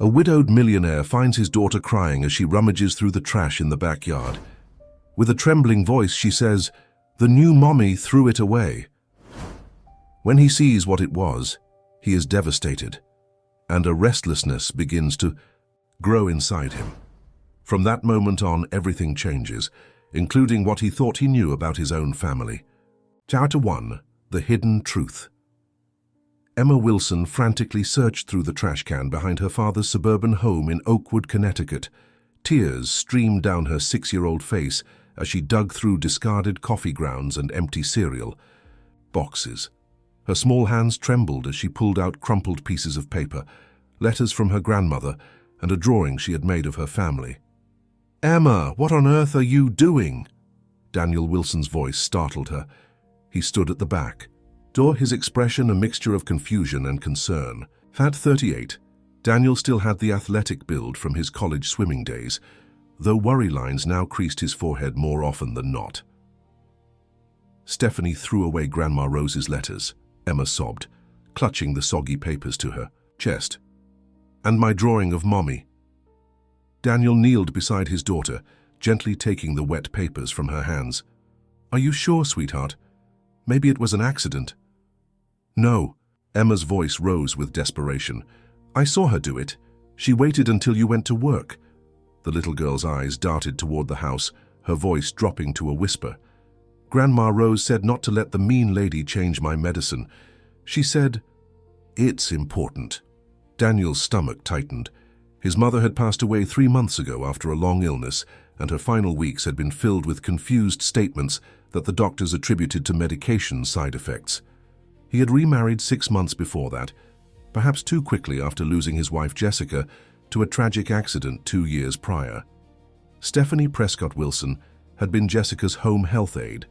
A widowed millionaire finds his daughter crying as she rummages through the trash in the backyard. With a trembling voice, she says, "The new mommy threw it away." When he sees what it was, he is devastated, and a restlessness begins to grow inside him. From that moment on, everything changes, including what he thought he knew about his own family. Chapter 1. The Hidden Truth. Emma Wilson frantically searched through the trash can behind her father's suburban home in Oakwood, Connecticut. Tears streamed down her 6-year-old face as she dug through discarded coffee grounds and empty cereal boxes. Her small hands trembled as she pulled out crumpled pieces of paper, letters from her grandmother, and a drawing she had made of her family. "Emma, what on earth are you doing?" Daniel Wilson's voice startled her. He stood at the back door, his expression a mixture of confusion and concern. At 38, Daniel still had the athletic build from his college swimming days, though worry lines now creased his forehead more often than not. Stephanie threw away Grandma Rose's letters, Emma sobbed, clutching the soggy papers to her chest. "And my drawing of Mommy." Daniel kneeled beside his daughter, gently taking the wet papers from her hands. "Are you sure, sweetheart? Maybe it was an accident." "No." Emma's voice rose with desperation. "I saw her do it. She waited until you went to work." The little girl's eyes darted toward the house, her voice dropping to a whisper. "Grandma Rose said not to let the mean lady change my medicine. She said, it's important." Daniel's stomach tightened. His mother had passed away 3 months ago after a long illness, and her final weeks had been filled with confused statements that the doctors attributed to medication side effects. He had remarried 6 months before that, perhaps too quickly after losing his wife Jessica to a tragic accident 2 years prior. Stephanie Prescott Wilson had been Jessica's home health aide,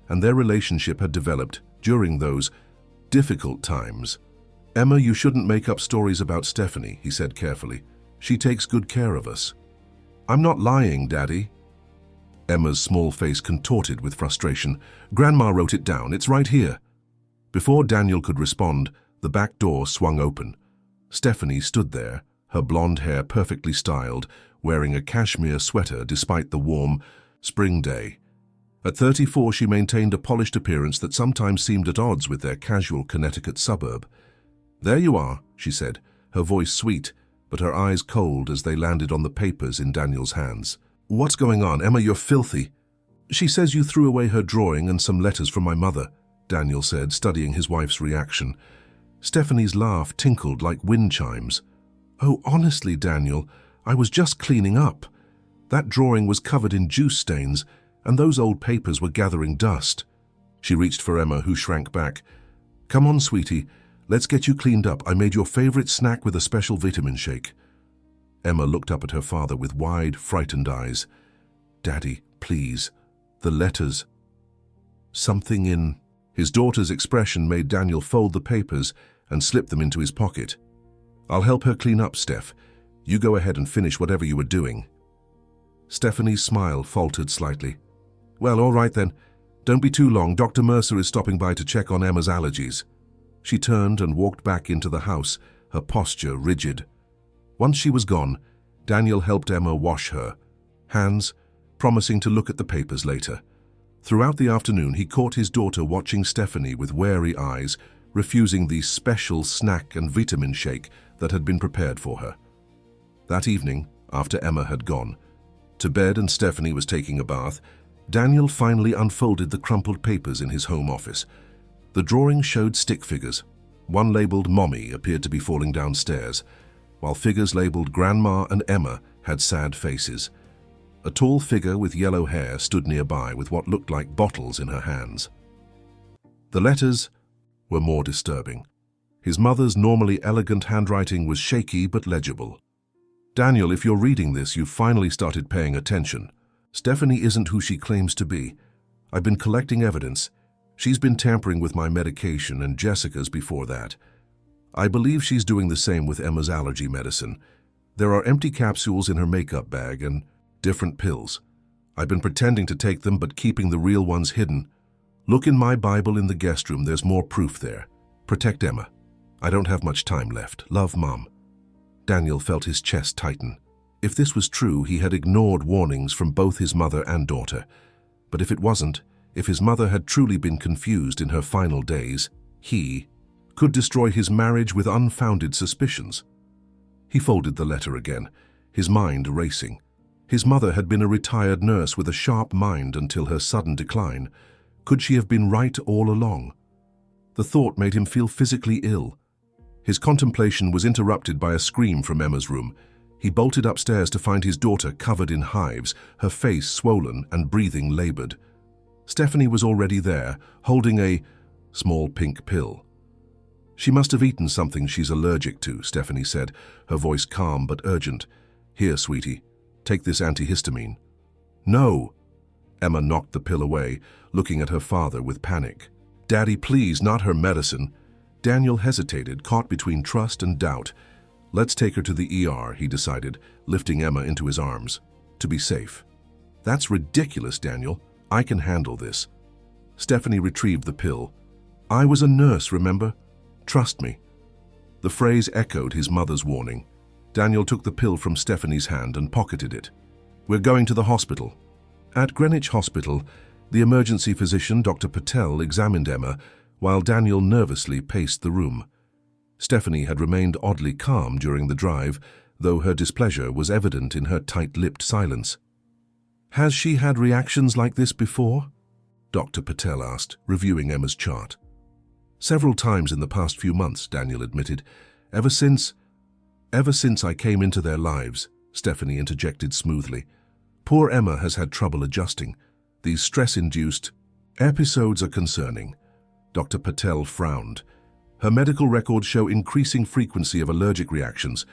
and their relationship had developed during those difficult times. "Emma, you shouldn't make up stories about Stephanie," he said carefully. "She takes good care of us." "I'm not lying, Daddy." Emma's small face contorted with frustration. "Grandma wrote it down. It's right here." Before Daniel could respond, the back door swung open. Stephanie stood there, her blonde hair perfectly styled, wearing a cashmere sweater despite the warm spring day. At 34, she maintained a polished appearance that sometimes seemed at odds with their casual Connecticut suburb. "There you are," she said, her voice sweet, but her eyes cold as they landed on the papers in Daniel's hands. "What's going on? Emma, you're filthy." "She says you threw away her drawing and some letters from my mother," Daniel said, studying his wife's reaction. Stephanie's laugh tinkled like wind chimes. "Oh, honestly, Daniel, I was just cleaning up. That drawing was covered in juice stains, and those old papers were gathering dust." She reached for Emma, who shrank back. "Come on, sweetie. Let's get you cleaned up. I made your favorite snack with a special vitamin shake." Emma looked up at her father with wide, frightened eyes. "Daddy, please. The letters." "Something in..." His daughter's expression made Daniel fold the papers and slip them into his pocket. "I'll help her clean up, Steph. You go ahead and finish whatever you were doing." Stephanie's smile faltered slightly. "Well, all right then. Don't be too long. Dr. Mercer is stopping by to check on Emma's allergies." She turned and walked back into the house, her posture rigid. Once she was gone, Daniel helped Emma wash her hands, promising to look at the papers later. Throughout the afternoon, he caught his daughter watching Stephanie with wary eyes, refusing the special snack and vitamin shake that had been prepared for her. That evening, after Emma had gone to bed and Stephanie was taking a bath, Daniel finally unfolded the crumpled papers in his home office. The drawing showed stick figures. One labeled Mommy appeared to be falling downstairs, while figures labeled Grandma and Emma had sad faces. A tall figure with yellow hair stood nearby with what looked like bottles in her hands. The letters were more disturbing. His mother's normally elegant handwriting was shaky but legible. "Daniel, if you're reading this, you've finally started paying attention. Stephanie isn't who she claims to be. I've been collecting evidence. She's been tampering with my medication and Jessica's before that. I believe she's doing the same with Emma's allergy medicine. There are empty capsules in her makeup bag and different pills. I've been pretending to take them but keeping the real ones hidden. Look in my Bible in the guest room, there's more proof there. Protect Emma. I don't have much time left. Love, Mom." Daniel felt his chest tighten. If this was true, he had ignored warnings from both his mother and daughter. But if it wasn't, if his mother had truly been confused in her final days, he could destroy his marriage with unfounded suspicions. He folded the letter again, his mind racing. His mother had been a retired nurse with a sharp mind until her sudden decline. Could she have been right all along? The thought made him feel physically ill. His contemplation was interrupted by a scream from Emma's room. He bolted upstairs to find his daughter covered in hives, her face swollen and breathing labored. Stephanie was already there, holding a small pink pill. "She must have eaten something she's allergic to," Stephanie said, her voice calm but urgent. "Here, sweetie, take this antihistamine." "No!" Emma knocked the pill away, looking at her father with panic. "Daddy, please, not her medicine." Daniel hesitated, caught between trust and doubt. "Let's take her to the ER," he decided, lifting Emma into his arms. "To be safe." "That's ridiculous, Daniel. I can handle this." Stephanie retrieved the pill. "I was a nurse, remember? Trust me." The phrase echoed his mother's warning. Daniel took the pill from Stephanie's hand and pocketed it. "We're going to the hospital." At Greenwich Hospital, the emergency physician, Dr. Patel, examined Emma, while Daniel nervously paced the room. Stephanie had remained oddly calm during the drive, though her displeasure was evident in her tight-lipped silence. "Has she had reactions like this before?" Dr. Patel asked, reviewing Emma's chart. "Several times in the past few months," Daniel admitted. Ever since I came into their lives," Stephanie interjected smoothly. "Poor Emma has had trouble adjusting. These stress-induced episodes are concerning." Dr. Patel frowned. "Her medical records show increasing frequency of allergic reactions,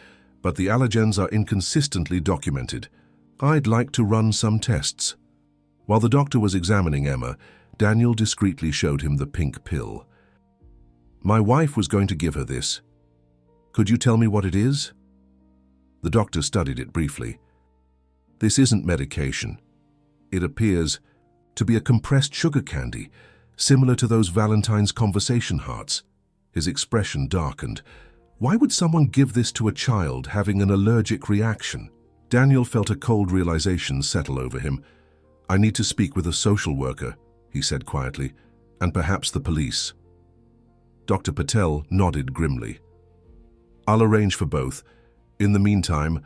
but the allergens are inconsistently documented. I'd like to run some tests." While the doctor was examining Emma, Daniel discreetly showed him the pink pill. "My wife was going to give her this. Could you tell me what it is?" The doctor studied it briefly. "This isn't medication. It appears to be a compressed sugar candy, similar to those Valentine's conversation hearts." His expression darkened. Why would someone give this to a child having an allergic reaction? Daniel felt a cold realization settle over him. "I need to speak with a social worker," he said quietly, "and perhaps the police." Dr. Patel nodded grimly. "I'll arrange for both. In the meantime,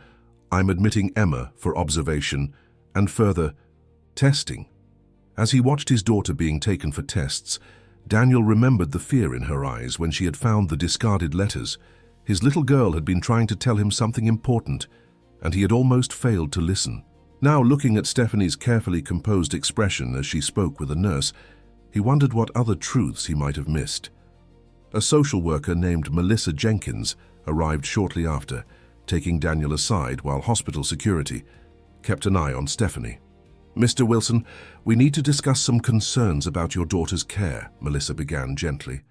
I'm admitting Emma for observation and further testing." As he watched his daughter being taken for tests, Daniel remembered the fear in her eyes when she had found the discarded letters. His little girl had been trying to tell him something important, and he had almost failed to listen. Now, looking at Stephanie's carefully composed expression as she spoke with a nurse, he wondered what other truths he might have missed. A social worker named Melissa Jenkins arrived shortly after, taking Daniel aside while hospital security kept an eye on Stephanie. "Mr. Wilson, we need to discuss some concerns about your daughter's care," Melissa began gently.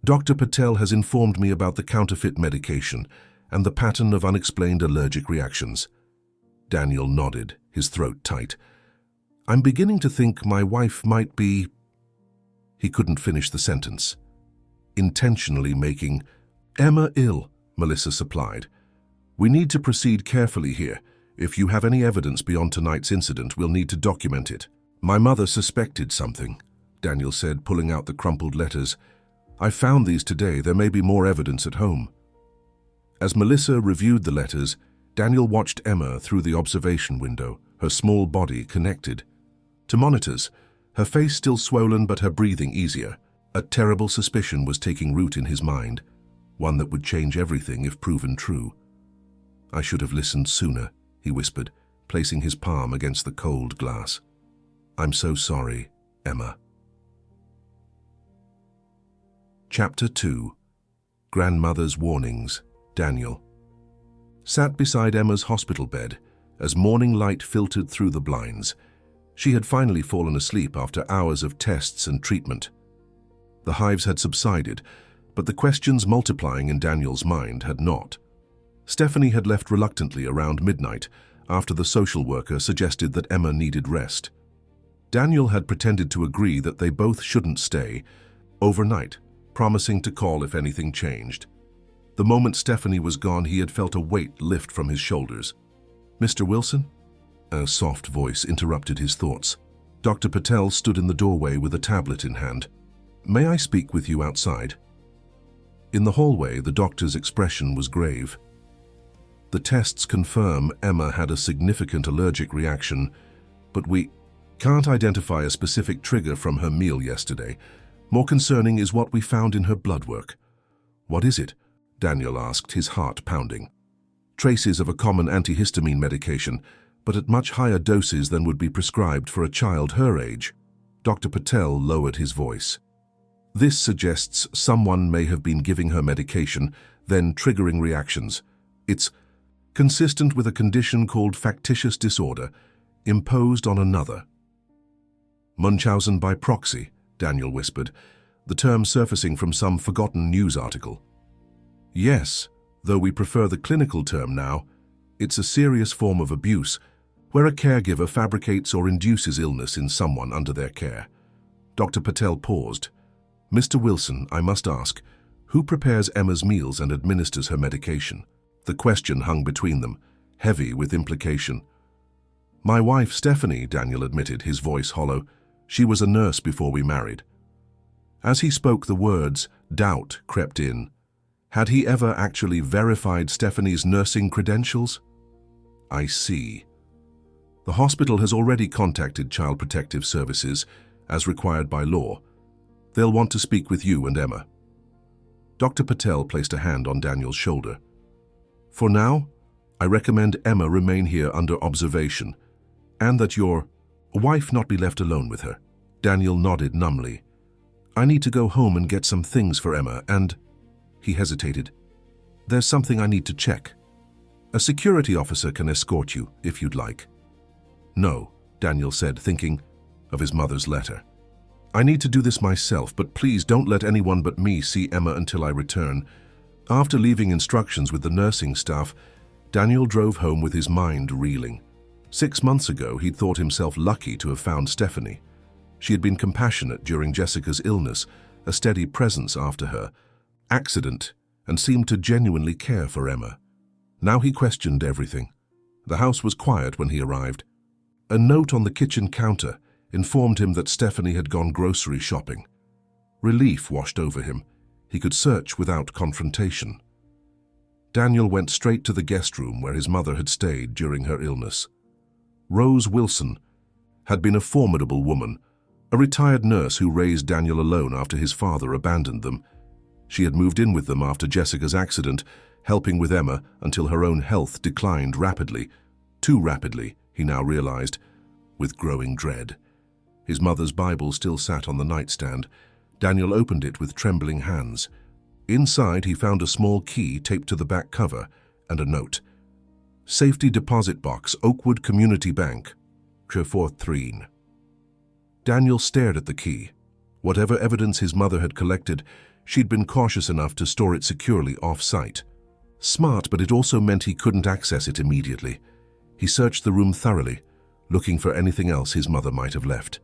"Dr. Patel has informed me about the counterfeit medication and the pattern of unexplained allergic reactions." Daniel nodded, his throat tight. "I'm beginning to think my wife might be—" He couldn't finish the sentence. "Intentionally making Emma ill," Melissa supplied. "We need to proceed carefully here. If you have any evidence beyond tonight's incident, we'll need to document it." "My mother suspected something," Daniel said, pulling out the crumpled letters. "I found these today. There may be more evidence at home." As Melissa reviewed the letters, Daniel watched Emma through the observation window, her small body connected to monitors, her face still swollen but her breathing easier. A terrible suspicion was taking root in his mind, one that would change everything if proven true. "I should have listened sooner," he whispered, placing his palm against the cold glass. "I'm so sorry, Emma." Chapter 2. Grandmother's Warnings. Daniel sat beside Emma's hospital bed as morning light filtered through the blinds. She had finally fallen asleep after hours of tests and treatment. The hives had subsided, but the questions multiplying in Daniel's mind had not. Stephanie had left reluctantly around midnight after the social worker suggested that Emma needed rest. Daniel had pretended to agree that they both shouldn't stay overnight, promising to call if anything changed. The moment Stephanie was gone, he had felt a weight lift from his shoulders. "Mr. Wilson?" A soft voice interrupted his thoughts. Dr. Patel stood in the doorway with a tablet in hand. "May I speak with you outside?" In the hallway, the doctor's expression was grave. "The tests confirm Emma had a significant allergic reaction, but we can't identify a specific trigger from her meal yesterday. More concerning is what we found in her blood work." "What is it?" Daniel asked, his heart pounding. "Traces of a common antihistamine medication, but at much higher doses than would be prescribed for a child her age." Dr. Patel lowered his voice. "This suggests someone may have been giving her medication, then triggering reactions. It's consistent with a condition called factitious disorder, imposed on another." "Munchausen by proxy," Daniel whispered, the term surfacing from some forgotten news article. "Yes, though we prefer the clinical term now. It's a serious form of abuse, where a caregiver fabricates or induces illness in someone under their care." Dr. Patel paused. "Mr. Wilson, I must ask, who prepares Emma's meals and administers her medication?" The question hung between them, heavy with implication. "My wife, Stephanie," Daniel admitted, his voice hollow. "She was a nurse before we married." As he spoke the words, doubt crept in. Had he ever actually verified Stephanie's nursing credentials? "I see. The hospital has already contacted Child Protective Services, as required by law. They'll want to speak with you and Emma." Dr. Patel placed a hand on Daniel's shoulder. "For now, I recommend Emma remain here under observation, and that your wife not be left alone with her." Daniel nodded numbly. "I need to go home and get some things for Emma, and—" He hesitated. "There's something I need to check. A security officer can escort you, if you'd like." "No," Daniel said, thinking of his mother's letter. "I need to do this myself, but please don't let anyone but me see Emma until I return." After leaving instructions with the nursing staff, Daniel drove home with his mind reeling. 6 months ago, he'd thought himself lucky to have found Stephanie. She had been compassionate during Jessica's illness, a steady presence after her accident, and seemed to genuinely care for Emma. Now he questioned everything. The house was quiet when he arrived. A note on the kitchen counter informed him that Stephanie had gone grocery shopping. Relief washed over him. He could search without confrontation. Daniel went straight to the guest room where his mother had stayed during her illness. Rose Wilson had been a formidable woman, a retired nurse who raised Daniel alone after his father abandoned them. She had moved in with them after Jessica's accident, helping with Emma until her own health declined rapidly. Too rapidly, he now realized, with growing dread. His mother's Bible still sat on the nightstand. Daniel opened it with trembling hands. Inside, he found a small key taped to the back cover and a note. "Safety Deposit Box, Oakwood Community Bank, Treforth-Threen." Daniel stared at the key. Whatever evidence his mother had collected, she'd been cautious enough to store it securely off-site. Smart, but it also meant he couldn't access it immediately. He searched the room thoroughly, looking for anything else his mother might have left.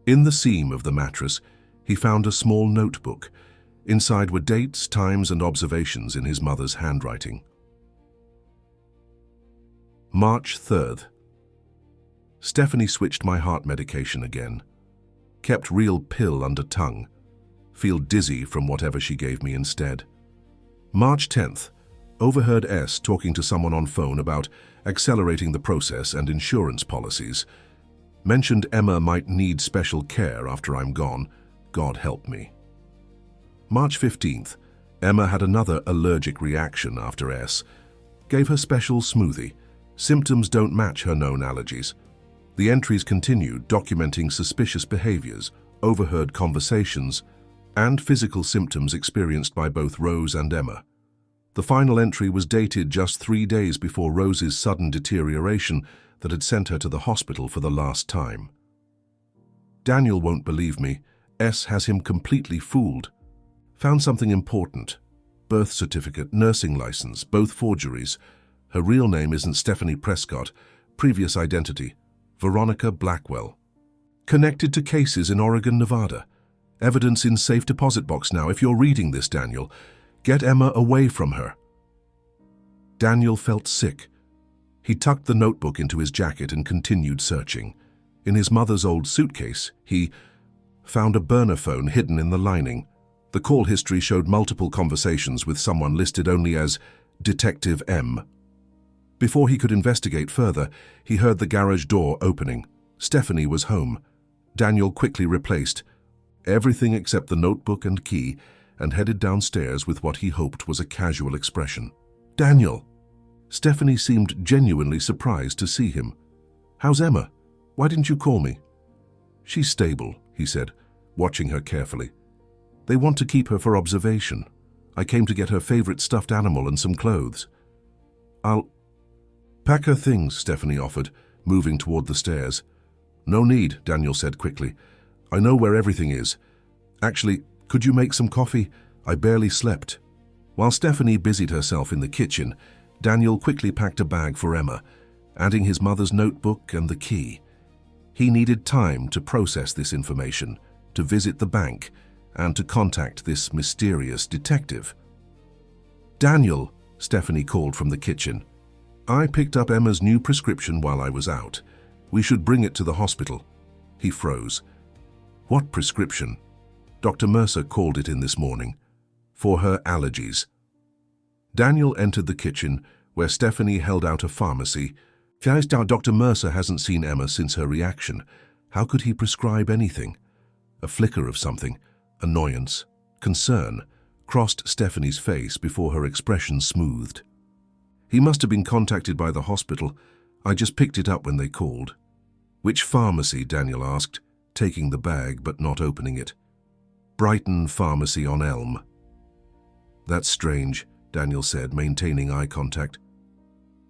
In the seam of the mattress, he found a small notebook. Inside were dates, times, and observations in his mother's handwriting. March 3rd. Stephanie switched my heart medication again. Kept real pill under tongue. Feel dizzy from whatever she gave me instead. March 10th. Overheard S talking to someone on phone about accelerating the process and insurance policies. Mentioned Emma might need special care after I'm gone. God help me. March 15th. Emma had another allergic reaction after S. Gave her special smoothie. Symptoms don't match her known allergies. The entries continued, documenting suspicious behaviors, overheard conversations, and physical symptoms experienced by both Rose and Emma. The final entry was dated just 3 days before Rose's sudden deterioration that had sent her to the hospital for the last time. Daniel won't believe me. S has him completely fooled. Found something important. Birth certificate, nursing license, both forgeries. Her real name isn't Stephanie Prescott. Previous identity, Veronica Blackwell. Connected to cases in Oregon, Nevada. Evidence in safe deposit box now. If you're reading this, Daniel, Get Emma away from her. Daniel felt sick. He tucked the notebook into his jacket and continued searching. In his mother's old suitcase, he found a burner phone hidden in the lining. The call history showed multiple conversations with someone listed only as Detective M. Before he could investigate further, he heard the garage door opening. Stephanie was home. Daniel quickly replaced everything except the notebook and key and headed downstairs with what he hoped was a casual expression. "Daniel!" Stephanie seemed genuinely surprised to see him. "How's Emma? Why didn't you call me?" "She's stable," he said, watching her carefully. "They want to keep her for observation. I came to get her favorite stuffed animal and some clothes." "I'll pack her things," Stephanie offered, moving toward the stairs. "No need," Daniel said quickly. "I know where everything is. Actually, could you make some coffee? I barely slept." While Stephanie busied herself in the kitchen, Daniel quickly packed a bag for Emma, adding his mother's notebook and the key. He needed time to process this information, to visit the bank, and to contact this mysterious detective. "Daniel," Stephanie called from the kitchen. "I picked up Emma's new prescription while I was out. We should bring it to the hospital." He froze. "What prescription?" "Dr. Mercer called it in this morning. For her allergies." Daniel entered the kitchen, where Stephanie held out a pharmacy. Dr. Mercer hasn't seen Emma since her reaction. How could he prescribe anything? A flicker of something, annoyance, concern, crossed Stephanie's face before her expression smoothed. "He must have been contacted by the hospital. I just picked it up when they called." "Which pharmacy?" Daniel asked, taking the bag but not opening it. "Brighton Pharmacy on Elm." "That's strange," Daniel said, maintaining eye contact.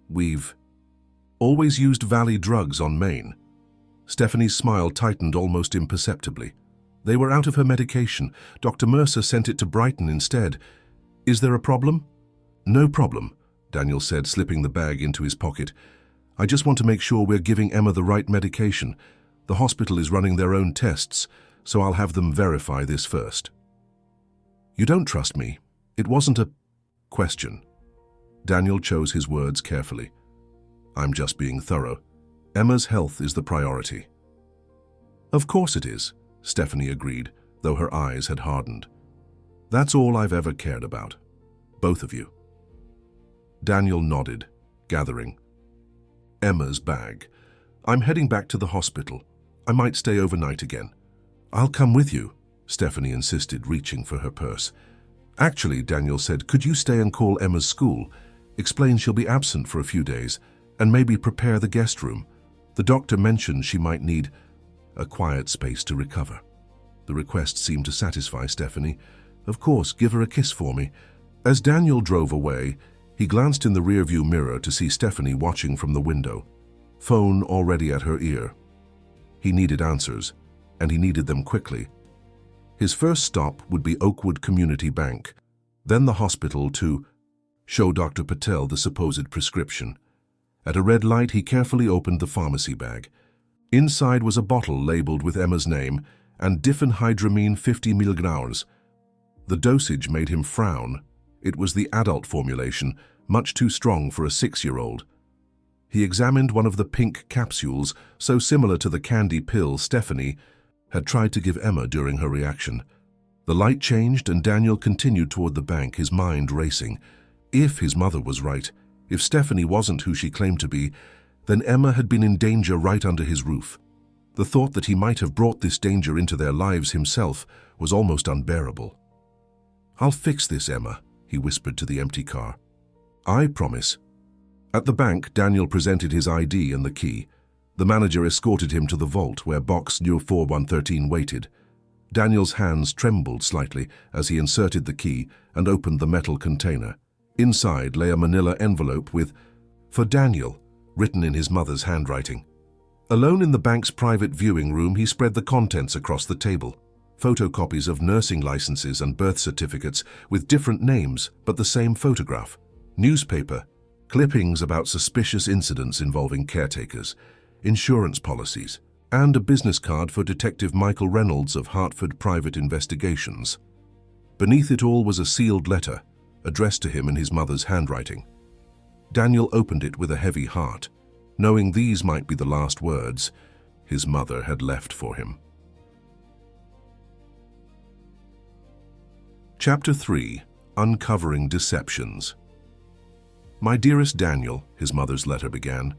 "We've always used Valley Drugs on Main." Stephanie's smile tightened almost imperceptibly. "They were out of her medication. Dr. Mercer sent it to Brighton instead. Is there a problem?" "No problem," Daniel said, slipping the bag into his pocket. "I just want to make sure we're giving Emma the right medication. The hospital is running their own tests, so I'll have them verify this first." "You don't trust me. It wasn't a question." Daniel chose his words carefully. "I'm just being thorough. Emma's health is the priority." "Of course it is," Stephanie agreed, though her eyes had hardened. "That's all I've ever cared about. Both of you." Daniel nodded, gathering. "Emma's bag. I'm heading back to the hospital. I might stay overnight again." "I'll come with you," Stephanie insisted, reaching for her purse. "Actually," Daniel said, "could you stay and call Emma's school? Explain she'll be absent for a few days, and maybe prepare the guest room. The doctor mentioned she might need a quiet space to recover." The request seemed to satisfy Stephanie. "Of course, give her a kiss for me." As Daniel drove away, he glanced in the rearview mirror to see Stephanie watching from the window, phone already at her ear. He needed answers, and he needed them quickly. His first stop would be Oakwood Community Bank, then the hospital to show Dr. Patel the supposed prescription. At a red light, he carefully opened the pharmacy bag. Inside was a bottle labeled with Emma's name and diphenhydramine 50 milligrams. The dosage made him frown. It was the adult formulation, much too strong for a 6-year-old. He examined one of the pink capsules, so similar to the candy pill Stephanie had tried to give Emma during her reaction. The light changed and Daniel continued toward the bank, his mind racing. If his mother was right, if Stephanie wasn't who she claimed to be, then Emma had been in danger right under his roof. The thought that he might have brought this danger into their lives himself was almost unbearable. "I'll fix this, Emma," he whispered to the empty car. "I promise." At the bank, Daniel presented his ID and the key. The manager escorted him to the vault where box 4113 waited. Daniel's hands trembled slightly as he inserted the key and opened the metal container. Inside lay a manila envelope with "For Daniel," written in his mother's handwriting. Alone in the bank's private viewing room, he spread the contents across the table. Photocopies of nursing licenses and birth certificates with different names but the same photograph. Newspaper, clippings about suspicious incidents involving caretakers, insurance policies, and a business card for Detective Michael Reynolds of Hartford Private Investigations. Beneath it all was a sealed letter, addressed to him in his mother's handwriting. Daniel opened it with a heavy heart, knowing these might be the last words his mother had left for him. Chapter 3. Uncovering Deceptions. My dearest Daniel, his mother's letter began,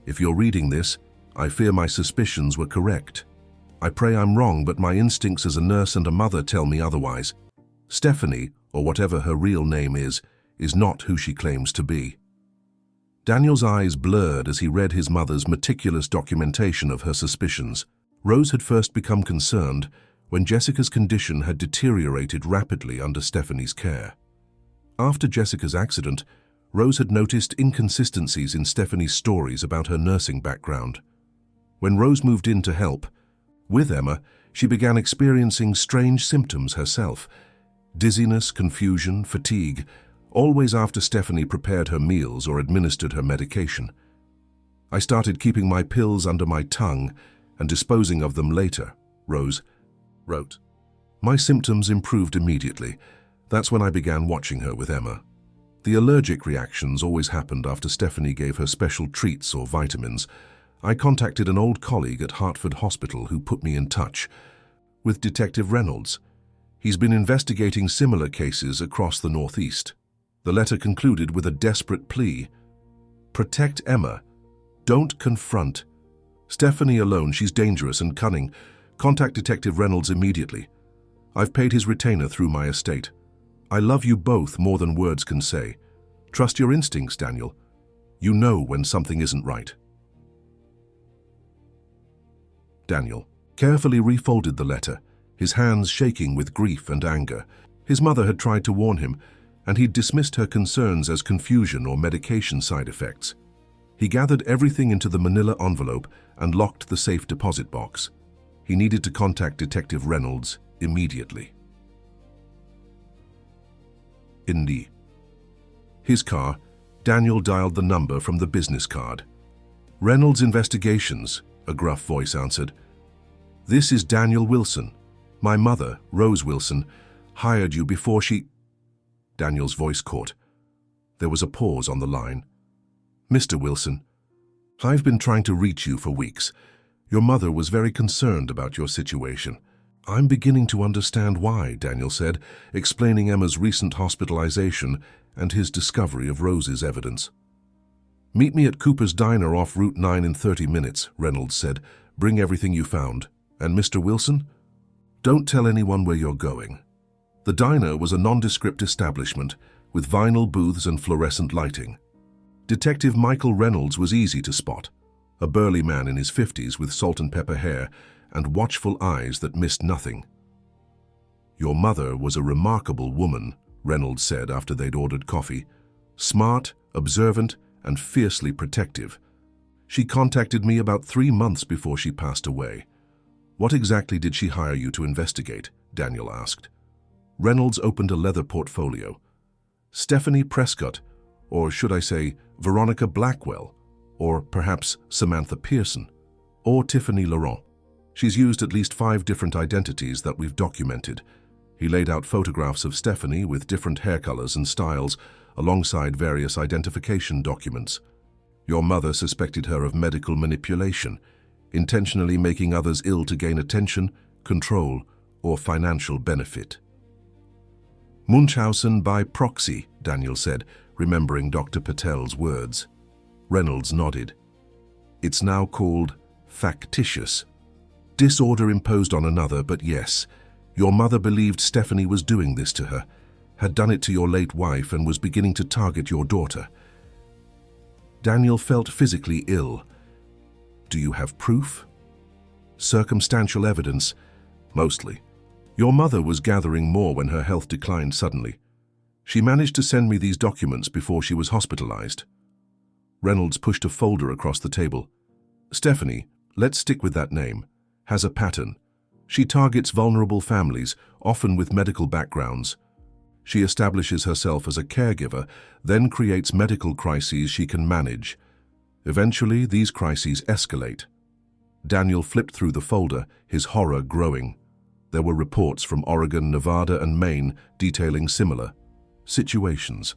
if you're reading this, I fear my suspicions were correct. I pray I'm wrong, but my instincts as a nurse and a mother tell me otherwise. Stephanie, or whatever her real name is not who she claims to be. Daniel's eyes blurred as he read his mother's meticulous documentation of her suspicions. Rose had first become concerned when Jessica's condition had deteriorated rapidly under Stephanie's care. After Jessica's accident, Rose had noticed inconsistencies in Stephanie's stories about her nursing background. When Rose moved in to help, with Emma, she began experiencing strange symptoms herself: dizziness, confusion, fatigue, always after Stephanie prepared her meals or administered her medication. I started keeping my pills under my tongue and disposing of them later, Rose wrote. My symptoms improved immediately. That's when I began watching her with Emma. The allergic reactions always happened after Stephanie gave her special treats or vitamins. I contacted an old colleague at Hartford Hospital who put me in touch with Detective Reynolds. He's been investigating similar cases across the Northeast. The letter concluded with a desperate plea. Protect Emma. Don't confront. Stephanie alone, she's dangerous and cunning. Contact Detective Reynolds immediately. I've paid his retainer through my estate. I love you both more than words can say. Trust your instincts, Daniel. You know when something isn't right. Daniel carefully refolded the letter, his hands shaking with grief and anger. His mother had tried to warn him, and he'd dismissed her concerns as confusion or medication side effects. He gathered everything into the manila envelope and locked the safe deposit box. He needed to contact Detective Reynolds immediately. In his car, Daniel dialed the number from the business card. Reynolds Investigations, a gruff voice answered. This is Daniel Wilson. My mother, Rose Wilson, hired you before she... Daniel's voice caught. There was a pause on the line. Mr. Wilson, I've been trying to reach you for weeks. Your mother was very concerned about your situation. I'm beginning to understand why, Daniel said, explaining Emma's recent hospitalization and his discovery of Rose's evidence. Meet me at Cooper's Diner off Route 9 in 30 minutes, Reynolds said. Bring everything you found. And Mr. Wilson? Don't tell anyone where you're going. The diner was a nondescript establishment with vinyl booths and fluorescent lighting. Detective Michael Reynolds was easy to spot, a burly man in his 50s with salt and pepper hair and watchful eyes that missed nothing. Your mother was a remarkable woman, Reynolds said after they'd ordered coffee. Smart, observant, and fiercely protective. She contacted me about 3 months before she passed away. What exactly did she hire you to investigate? Daniel asked. Reynolds opened a leather portfolio. Stephanie Prescott, or should I say Veronica Blackwell, or perhaps Samantha Pearson, or Tiffany Laurent. She's used at least 5 different identities that we've documented. He laid out photographs of Stephanie with different hair colors and styles alongside various identification documents. Your mother suspected her of medical manipulation, intentionally making others ill to gain attention, control, or financial benefit. Munchausen by proxy, Daniel said, remembering Dr. Patel's words. Reynolds nodded. It's now called factitious. Disorder imposed on another, but yes, your mother believed Stephanie was doing this to her, had done it to your late wife and was beginning to target your daughter. Daniel felt physically ill. Do you have proof? Circumstantial evidence, mostly. Your mother was gathering more when her health declined suddenly. She managed to send me these documents before she was hospitalized. Reynolds pushed a folder across the table. Stephanie, let's stick with that name, has a pattern. She targets vulnerable families, often with medical backgrounds. She establishes herself as a caregiver, then creates medical crises she can manage. Eventually, these crises escalate. Daniel flipped through the folder, his horror growing. There were reports from Oregon, Nevada, and Maine detailing similar. situations.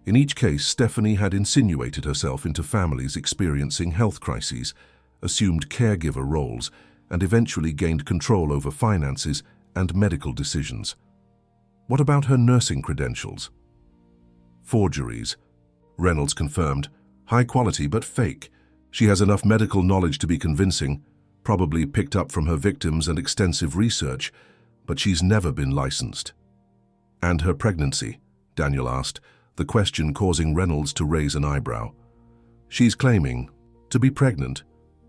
In each case, Stephanie had insinuated herself into families experiencing health crises, assumed caregiver roles, and eventually gained control over finances and medical decisions. What about her nursing credentials? Forgeries. Reynolds confirmed. High quality but fake. She has enough medical knowledge to be convincing, probably picked up from her victims and extensive research, but she's never been licensed. And her pregnancy? Daniel asked, the question causing Reynolds to raise an eyebrow. She's claiming to be pregnant.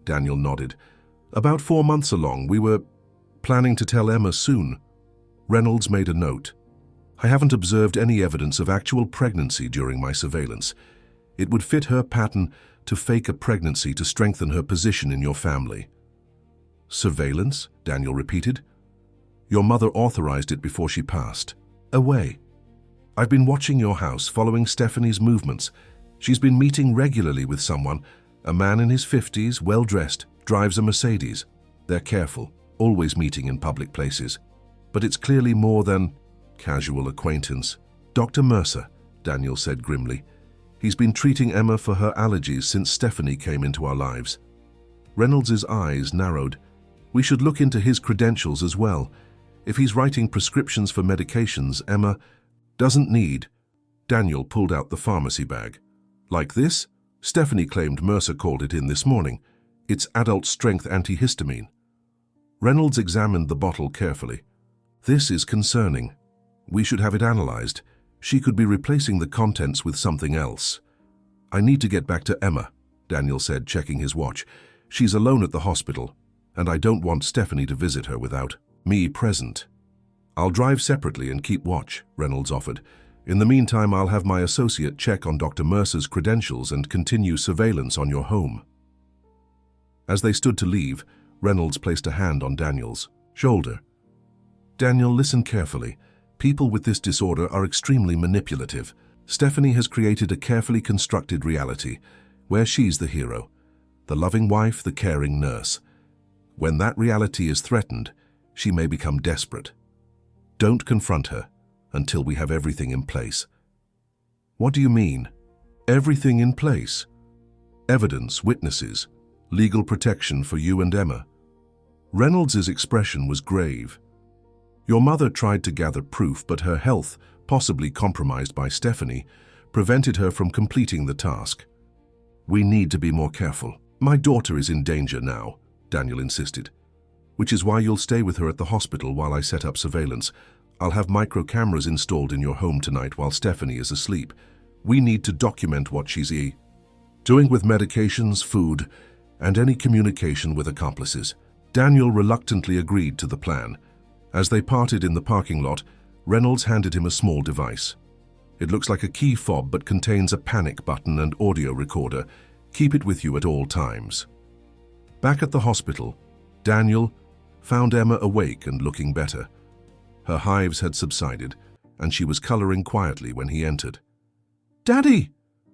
Daniel nodded. About 4 months along, we were planning to tell Emma soon. Reynolds made a note. I haven't observed any evidence of actual pregnancy during my surveillance. It would fit her pattern to fake a pregnancy to strengthen her position in your family. Surveillance? Daniel repeated. Your mother authorized it before she passed away. I've been watching your house, following Stephanie's movements. She's been meeting regularly with someone, a man in his 50s, well-dressed, drives a Mercedes. They're careful, always meeting in public places. But it's clearly more than casual acquaintance. Dr. Mercer, Daniel said grimly. He's been treating Emma for her allergies since Stephanie came into our lives. Reynolds' eyes narrowed. We should look into his credentials as well. If he's writing prescriptions for medications Emma doesn't need. Daniel pulled out the pharmacy bag. Like this? Stephanie claimed Mercer called it in this morning. It's adult-strength antihistamine. Reynolds examined the bottle carefully. This is concerning. We should have it analyzed. She could be replacing the contents with something else. I need to get back to Emma, Daniel said, checking his watch. She's alone at the hospital, and I don't want Stephanie to visit her without me present. I'll drive separately and keep watch, Reynolds offered. In the meantime, I'll have my associate check on Dr. Mercer's credentials and continue surveillance on your home. As they stood to leave, Reynolds placed a hand on Daniel's shoulder. Daniel, listen carefully. People with this disorder are extremely manipulative. Stephanie has created a carefully constructed reality where she's the hero, the loving wife, the caring nurse. When that reality is threatened, she may become desperate. Don't confront her until we have everything in place. What do you mean? Everything in place? Evidence, witnesses, legal protection for you and Emma. Reynolds' expression was grave. Your mother tried to gather proof, but her health, possibly compromised by Stephanie, prevented her from completing the task. We need to be more careful. My daughter is in danger now, Daniel insisted. Which is why you'll stay with her at the hospital while I set up surveillance. I'll have micro cameras installed in your home tonight while Stephanie is asleep. We need to document what she's doing with medications, food, and any communication with accomplices. Daniel reluctantly agreed to the plan. As they parted in the parking lot, Reynolds handed him a small device. It looks like a key fob but contains a panic button and audio recorder. Keep it with you at all times. Back at the hospital, Daniel found Emma awake and looking better. Her hives had subsided, and she was coloring quietly when he entered. "Daddy!"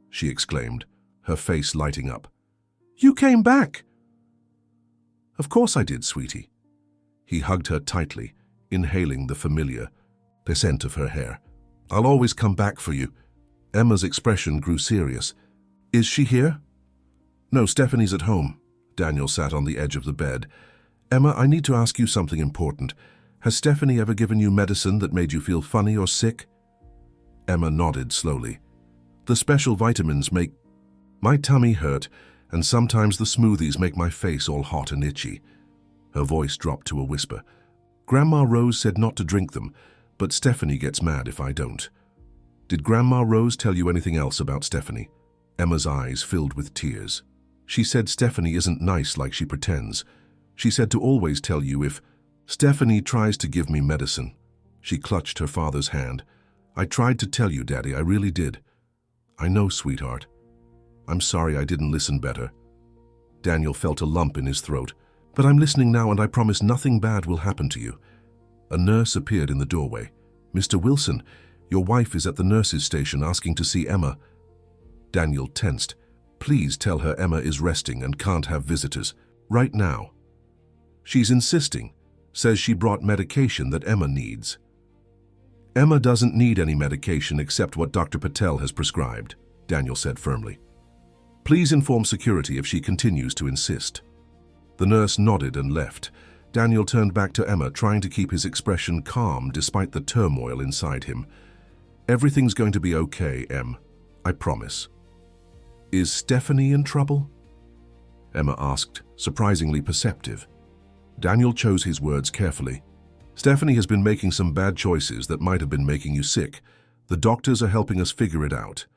she exclaimed, her face lighting up. "You came back!" "Of course I did, sweetie." He hugged her tightly, inhaling the familiar scent of her hair. "I'll always come back for you." Emma's expression grew serious. "Is she here?" "No, Stephanie's at home." Daniel sat on the edge of the bed. "Emma, I need to ask you something important. Has Stephanie ever given you medicine that made you feel funny or sick?" Emma nodded slowly. "The special vitamins make my tummy hurt, and sometimes the smoothies make my face all hot and itchy." Her voice dropped to a whisper. "Grandma Rose said not to drink them, but Stephanie gets mad if I don't." "Did Grandma Rose tell you anything else about Stephanie?" Emma's eyes filled with tears. "She said Stephanie isn't nice like she pretends. She said to always tell you if Stephanie tries to give me medicine." She clutched her father's hand. "I tried to tell you, Daddy, I really did." "I know, sweetheart. I'm sorry I didn't listen better." Daniel felt a lump in his throat. "But I'm listening now, and I promise nothing bad will happen to you." A nurse appeared in the doorway. "Mr. Wilson, your wife is at the nurse's station asking to see Emma." Daniel tensed. "Please tell her Emma is resting and can't have visitors. Right now." "She's insisting. Says she brought medication that Emma needs." Emma doesn't need any medication except what Dr. Patel has prescribed, Daniel said firmly. Please inform security if she continues to insist. The nurse nodded and left. Daniel turned back to Emma, trying to keep his expression calm despite the turmoil inside him. Everything's going to be okay, Em. I promise. Is Stephanie in trouble? Emma asked, surprisingly perceptive. Daniel chose his words carefully. Stephanie has been making some bad choices that might have been making you sick. The doctors are helping us figure it out.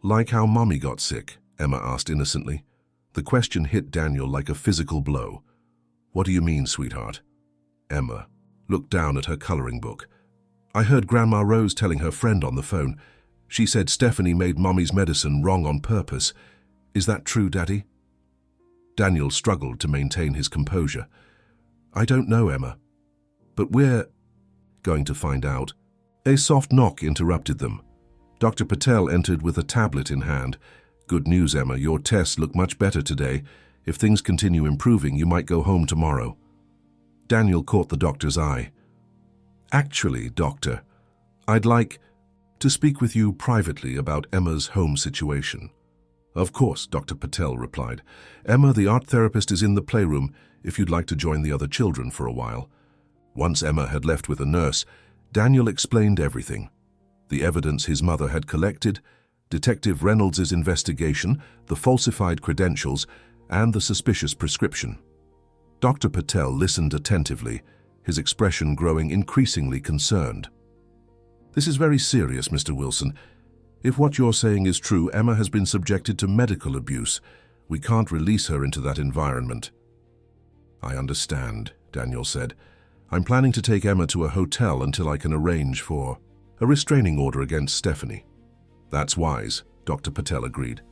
Like how Mommy got sick? Emma asked innocently. The question hit Daniel like a physical blow. What do you mean, sweetheart? Emma looked down at her coloring book. I heard Grandma Rose telling her friend on the phone. She said Stephanie made Mommy's medicine wrong on purpose. Is that true, Daddy? Daniel struggled to maintain his composure. I don't know, Emma. But we're going to find out. A soft knock interrupted them. Dr. Patel entered with a tablet in hand. Good news, Emma. Your tests look much better today. If things continue improving, you might go home tomorrow. Daniel caught the doctor's eye. Actually, Doctor, I'd like to speak with you privately about Emma's home situation. Of course, Dr. Patel replied. Emma, the art therapist, is in the playroom if you'd like to join the other children for a while. Once Emma had left with a nurse, Daniel explained everything. The evidence his mother had collected, Detective Reynolds' investigation, the falsified credentials, and the suspicious prescription. Dr. Patel listened attentively, his expression growing increasingly concerned. This is very serious, Mr. Wilson. If what you're saying is true, Emma has been subjected to medical abuse. We can't release her into that environment. I understand, Daniel said. I'm planning to take Emma to a hotel until I can arrange for a restraining order against Stephanie. That's wise, Dr. Patel agreed.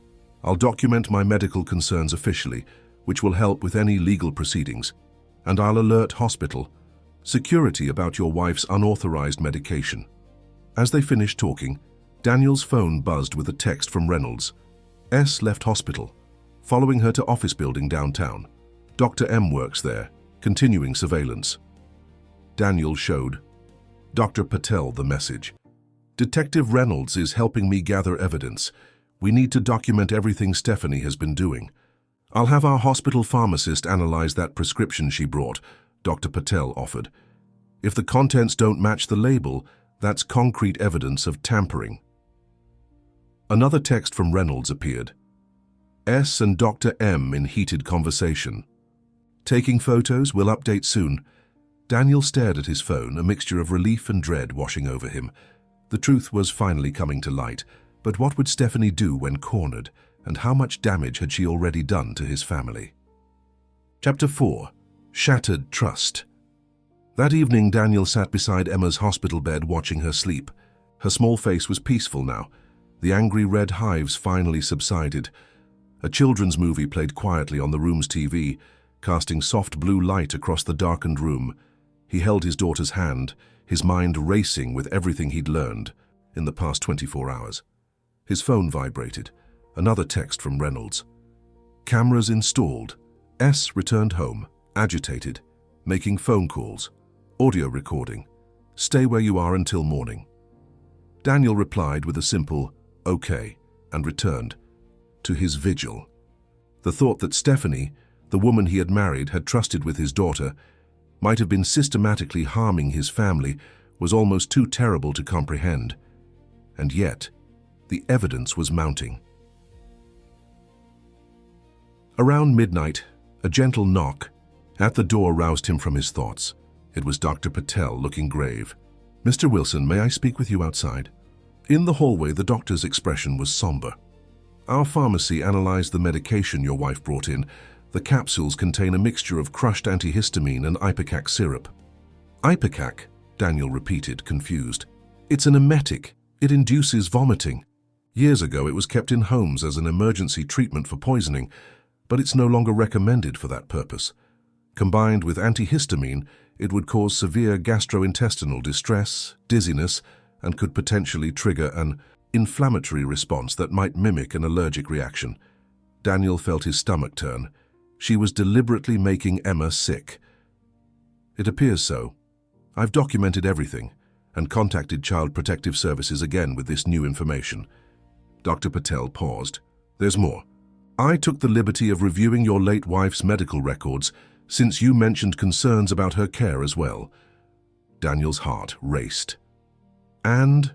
I'll document my medical concerns officially, which will help with any legal proceedings, and I'll alert hospital security about your wife's unauthorized medication. As they finished talking, Daniel's phone buzzed with a text from Reynolds. S left hospital, following her to office building downtown. Dr. M works there, continuing surveillance. Daniel showed Dr. Patel the message. Detective Reynolds is helping me gather evidence. We need to document everything Stephanie has been doing. I'll have our hospital pharmacist analyze that prescription she brought, Dr. Patel offered. If the contents don't match the label, that's concrete evidence of tampering. Another text from Reynolds appeared. S and Dr. M in heated conversation. Taking photos, we'll update soon. Daniel stared at his phone, a mixture of relief and dread washing over him. The truth was finally coming to light, but what would Stephanie do when cornered, and how much damage had she already done to his family? Chapter 4. Shattered Trust. That evening, Daniel sat beside Emma's hospital bed watching her sleep. Her small face was peaceful now. The angry red hives finally subsided. A children's movie played quietly on the room's TV, casting soft blue light across the darkened room. He held his daughter's hand, his mind racing with everything he'd learned in the past 24 hours. His phone vibrated. Another text from Reynolds. Cameras installed. S returned home, agitated, making phone calls, audio recording. Stay where you are until morning. Daniel replied with a simple, okay, and returned to his vigil. The thought that Stephanie, the woman he had married, had trusted with his daughter, might have been systematically harming his family was almost too terrible to comprehend. And yet, the evidence was mounting. Around midnight, a gentle knock at the door roused him from his thoughts. It was Dr. Patel, looking grave. Mr. Wilson, may I speak with you outside? In the hallway, the doctor's expression was somber. Our pharmacy analyzed the medication your wife brought in. The capsules contain a mixture of crushed antihistamine and ipecac syrup. Ipecac, Daniel repeated, confused. It's an emetic. It induces vomiting. Years ago, it was kept in homes as an emergency treatment for poisoning, but it's no longer recommended for that purpose. Combined with antihistamine, it would cause severe gastrointestinal distress, dizziness, and could potentially trigger an inflammatory response that might mimic an allergic reaction. Daniel felt his stomach turn. She was deliberately making Emma sick. It appears so. I've documented everything. and contacted Child Protective Services again with this new information. Dr. Patel paused. There's more. I took the liberty of reviewing your late wife's medical records since you mentioned concerns about her care as well. Daniel's heart raced. And?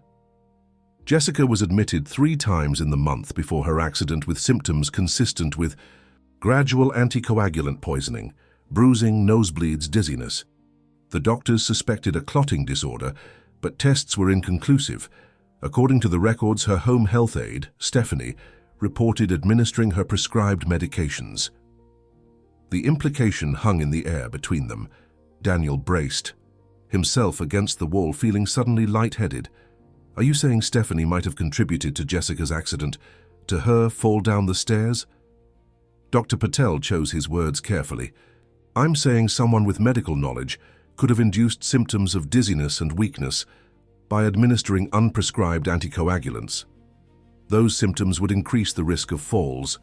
Jessica was admitted 3 times in the month before her accident with symptoms consistent with gradual anticoagulant poisoning, bruising, nosebleeds, dizziness. The doctors suspected a clotting disorder, but tests were inconclusive. According to the records, her home health aide, Stephanie, reported administering her prescribed medications. The implication hung in the air between them. Daniel braced, himself against the wall, feeling suddenly lightheaded. Are you saying Stephanie might have contributed to Jessica's accident, to her fall down the stairs? Dr. Patel chose his words carefully. I'm saying someone with medical knowledge could have induced symptoms of dizziness and weakness by administering unprescribed anticoagulants. Those symptoms would increase the risk of falls.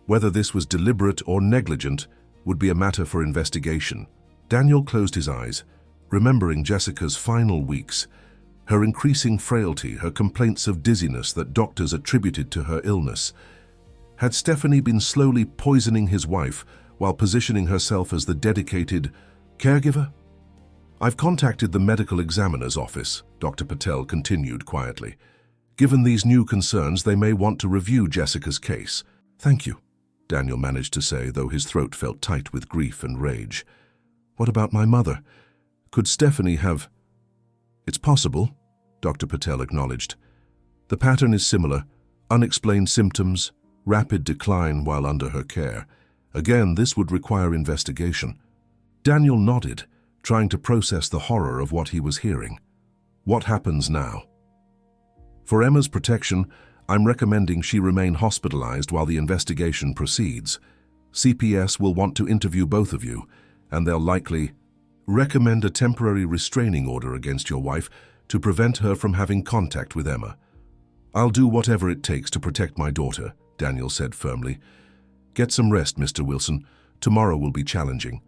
Whether this was deliberate or negligent would be a matter for investigation. Daniel closed his eyes, remembering Jessica's final weeks, her increasing frailty, her complaints of dizziness that doctors attributed to her illness. Had Stephanie been slowly poisoning his wife while positioning herself as the dedicated caregiver? I've contacted the medical examiner's office, Dr. Patel continued quietly. Given these new concerns, they may want to review Jessica's case. Thank you, Daniel managed to say, though his throat felt tight with grief and rage. What about my mother? Could Stephanie have... It's possible, Dr. Patel acknowledged. The pattern is similar: unexplained symptoms, rapid decline while under her care. Again, this would require investigation. Daniel nodded, trying to process the horror of what he was hearing. What happens now? For Emma's protection, I'm recommending she remain hospitalized while the investigation proceeds. CPS will want to interview both of you, and they'll likely recommend a temporary restraining order against your wife to prevent her from having contact with Emma. I'll do whatever it takes to protect my daughter, Daniel said firmly. Get some rest, Mr. Wilson. Tomorrow will be challenging.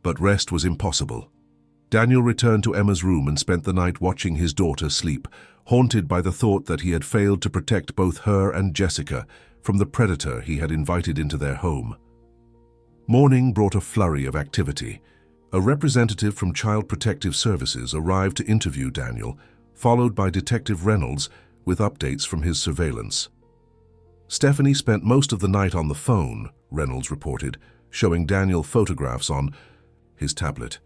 But rest was impossible. Daniel returned to Emma's room and spent the night watching his daughter sleep, haunted by the thought that he had failed to protect both her and Jessica from the predator he had invited into their home. Morning brought a flurry of activity. A representative from Child Protective Services arrived to interview Daniel, followed by Detective Reynolds with updates from his surveillance. Stephanie spent most of the night on the phone, Reynolds reported, showing Daniel photographs on his tablet.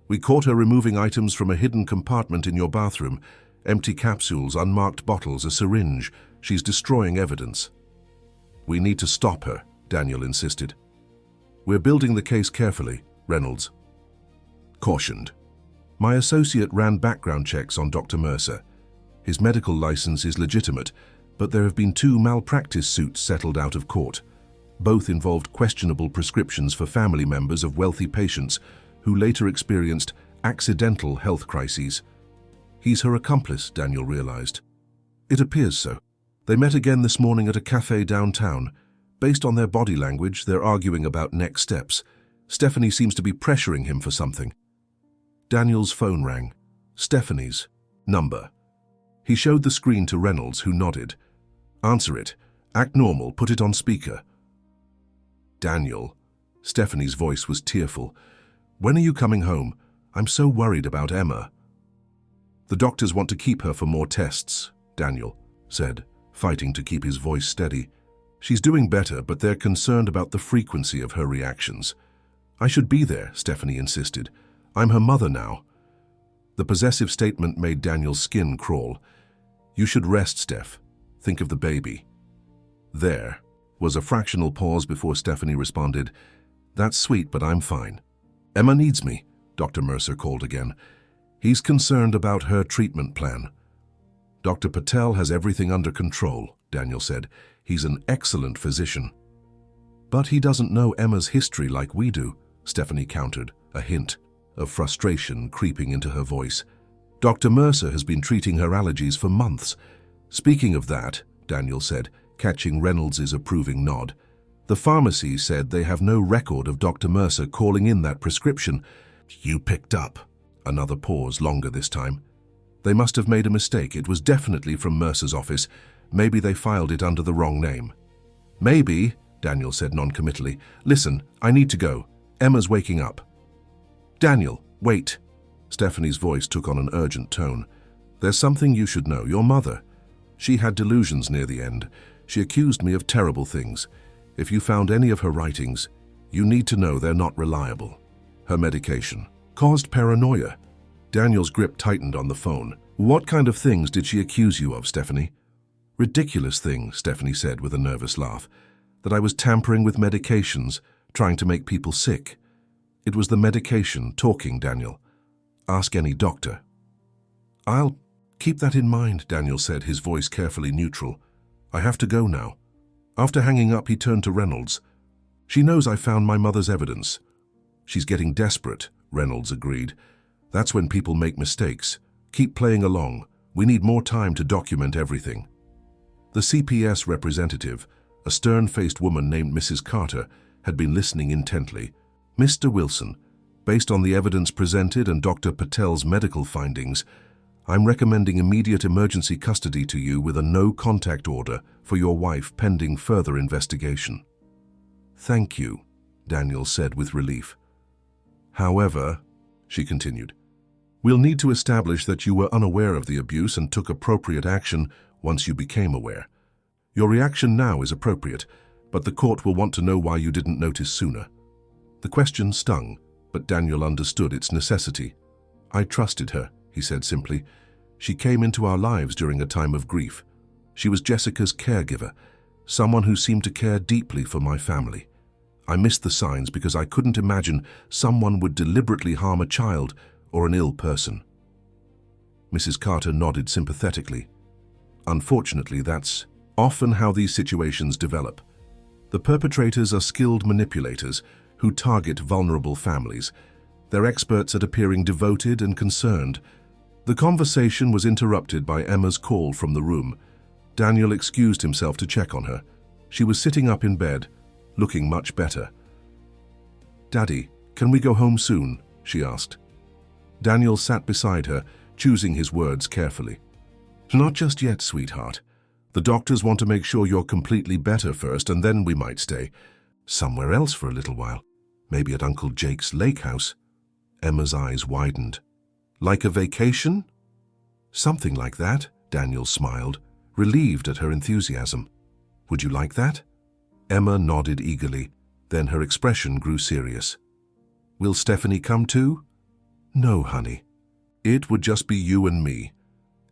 We caught her removing items from a hidden compartment in your bathroom. Empty capsules, unmarked bottles, a syringe. She's destroying evidence. We need to stop her, Daniel insisted. We're building the case carefully, Reynolds cautioned. My associate ran background checks on Dr. Mercer. His medical license is legitimate, but there have been 2 malpractice suits settled out of court. Both involved questionable prescriptions for family members of wealthy patients who later experienced accidental health crises. He's her accomplice, Daniel realized. It appears so. They met again this morning at a cafe downtown. Based on their body language, they're arguing about next steps. Stephanie seems to be pressuring him for something. Daniel's phone rang. Stephanie's number. He showed the screen to Reynolds, who nodded. Answer it. Act normal. Put it on speaker. Daniel. Stephanie's voice was tearful. When are you coming home? I'm so worried about Emma. The doctors want to keep her for more tests, Daniel said, fighting to keep his voice steady. She's doing better, but they're concerned about the frequency of her reactions. I should be there, Stephanie insisted. I'm her mother now. The possessive statement made Daniel's skin crawl. You should rest, Steph. Think of the baby. There was a fractional pause before Stephanie responded. That's sweet, but I'm fine. Emma needs me, Dr. Mercer called again. He's concerned about her treatment plan. Dr. Patel has everything under control, Daniel said. He's an excellent physician. But he doesn't know Emma's history like we do, Stephanie countered, a hint of frustration creeping into her voice. Dr. Mercer has been treating her allergies for months. Speaking of that, Daniel said, catching Reynolds' approving nod. The pharmacy said they have no record of Dr. Mercer calling in that prescription. You picked up. Another pause, longer this time. They must have made a mistake. It was definitely from Mercer's office. Maybe they filed it under the wrong name. Maybe, Daniel said noncommittally. Listen, I need to go. Emma's waking up. Daniel, wait. Stephanie's voice took on an urgent tone. There's something you should know. Your mother. She had delusions near the end. She accused me of terrible things. If you found any of her writings, you need to know they're not reliable. Her medication caused paranoia. Daniel's grip tightened on the phone. What kind of things did she accuse you of, Stephanie? Ridiculous things, Stephanie said with a nervous laugh. That I was tampering with medications, trying to make people sick. It was the medication talking, Daniel. Ask any doctor. I'll keep that in mind, Daniel said, his voice carefully neutral. I have to go now. After hanging up, he turned to Reynolds. She knows I found my mother's evidence. She's getting desperate, Reynolds agreed. That's when people make mistakes. Keep playing along. We need more time to document everything. The CPS representative, a stern-faced woman named Mrs. Carter, had been listening intently. Mr. Wilson, based on the evidence presented and Dr. Patel's medical findings, I'm recommending immediate emergency custody to you with a no-contact order for your wife pending further investigation. Thank you, Daniel said with relief. However, she continued, we'll need to establish that you were unaware of the abuse and took appropriate action once you became aware. Your reaction now is appropriate, but the court will want to know why you didn't notice sooner. The question stung, but Daniel understood its necessity. I trusted her, he said simply. She came into our lives during a time of grief. She was Jessica's caregiver, someone who seemed to care deeply for my family. I missed the signs because I couldn't imagine someone would deliberately harm a child or an ill person. Mrs. Carter nodded sympathetically. Unfortunately, that's often how these situations develop. The perpetrators are skilled manipulators who target vulnerable families. They're experts at appearing devoted and concerned. The conversation was interrupted by Emma's call from the room. Daniel excused himself to check on her. She was sitting up in bed, looking much better. Daddy, can we go home soon? She asked. Daniel sat beside her, choosing his words carefully. Not just yet, sweetheart. The doctors want to make sure you're completely better first, and then we might stay somewhere else for a little while. Maybe at Uncle Jake's lake house. Emma's eyes widened. Like a vacation? Something like that, Daniel smiled, relieved at her enthusiasm. Would you like that? Emma nodded eagerly, then her expression grew serious. Will Stephanie come too? No, honey. It would just be you and me.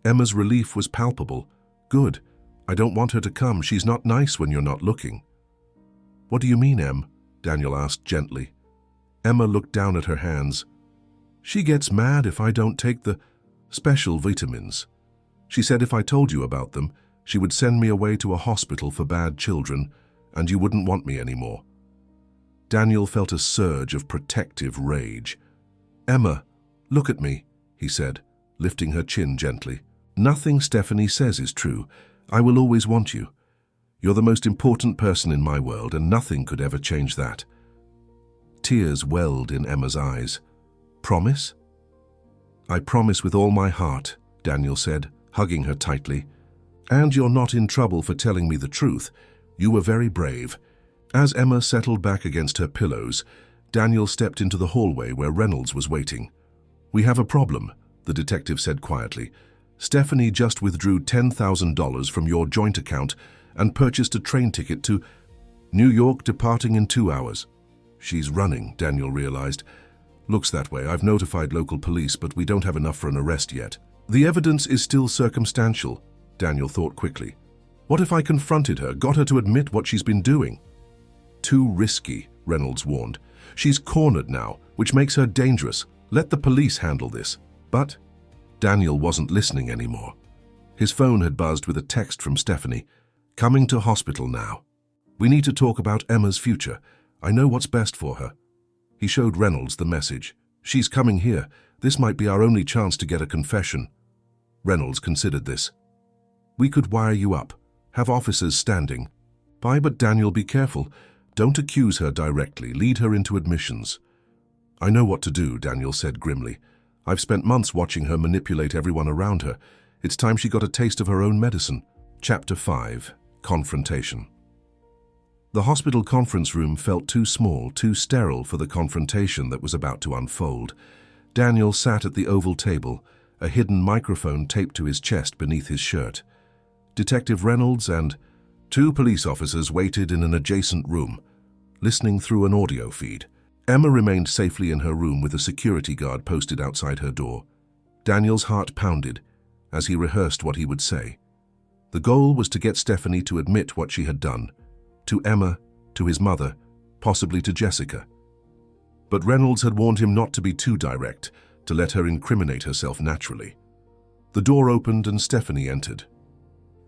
Emma's relief was palpable. Good. I don't want her to come. She's not nice when you're not looking. What do you mean, Em? Daniel asked gently. Emma looked down at her hands. She gets mad if I don't take the special vitamins. She said if I told you about them, she would send me away to a hospital for bad children, and you wouldn't want me anymore. Daniel felt a surge of protective rage. Emma, look at me, he said, lifting her chin gently. Nothing Stephanie says is true. I will always want you. You're the most important person in my world, and nothing could ever change that. Tears welled in Emma's eyes. Promise? I promise with all my heart, Daniel said, hugging her tightly. And you're not in trouble for telling me the truth. You were very brave. As Emma settled back against her pillows, Daniel stepped into the hallway where Reynolds was waiting. We have a problem, the detective said quietly. Stephanie just withdrew $10,000 from your joint account and purchased a train ticket to New York, departing in 2 hours. She's running, Daniel realized. Looks that way. I've notified local police, but we don't have enough for an arrest yet. The evidence is still circumstantial, Daniel thought quickly. What if I confronted her, got her to admit what she's been doing? Too risky, Reynolds warned. She's cornered now, which makes her dangerous. Let the police handle this. But Daniel wasn't listening anymore. His phone had buzzed with a text from Stephanie. Coming to hospital now. We need to talk about Emma's future. I know what's best for her. He showed Reynolds the message. She's coming here. This might be our only chance to get a confession. Reynolds considered this. We could wire you up. Have officers standing. But Daniel, be careful. Don't accuse her directly. Lead her into admissions. I know what to do, Daniel said grimly. I've spent months watching her manipulate everyone around her. It's time she got a taste of her own medicine. Chapter 5. Confrontation. The hospital conference room felt too small, too sterile for the confrontation that was about to unfold. Daniel sat at the oval table, a hidden microphone taped to his chest beneath his shirt. Detective Reynolds and 2 police officers waited in an adjacent room, listening through an audio feed. Emma remained safely in her room with a security guard posted outside her door. Daniel's heart pounded as he rehearsed what he would say. The goal was to get Stephanie to admit what she had done, to Emma, to his mother, possibly to Jessica. But Reynolds had warned him not to be too direct, to let her incriminate herself naturally. The door opened and Stephanie entered.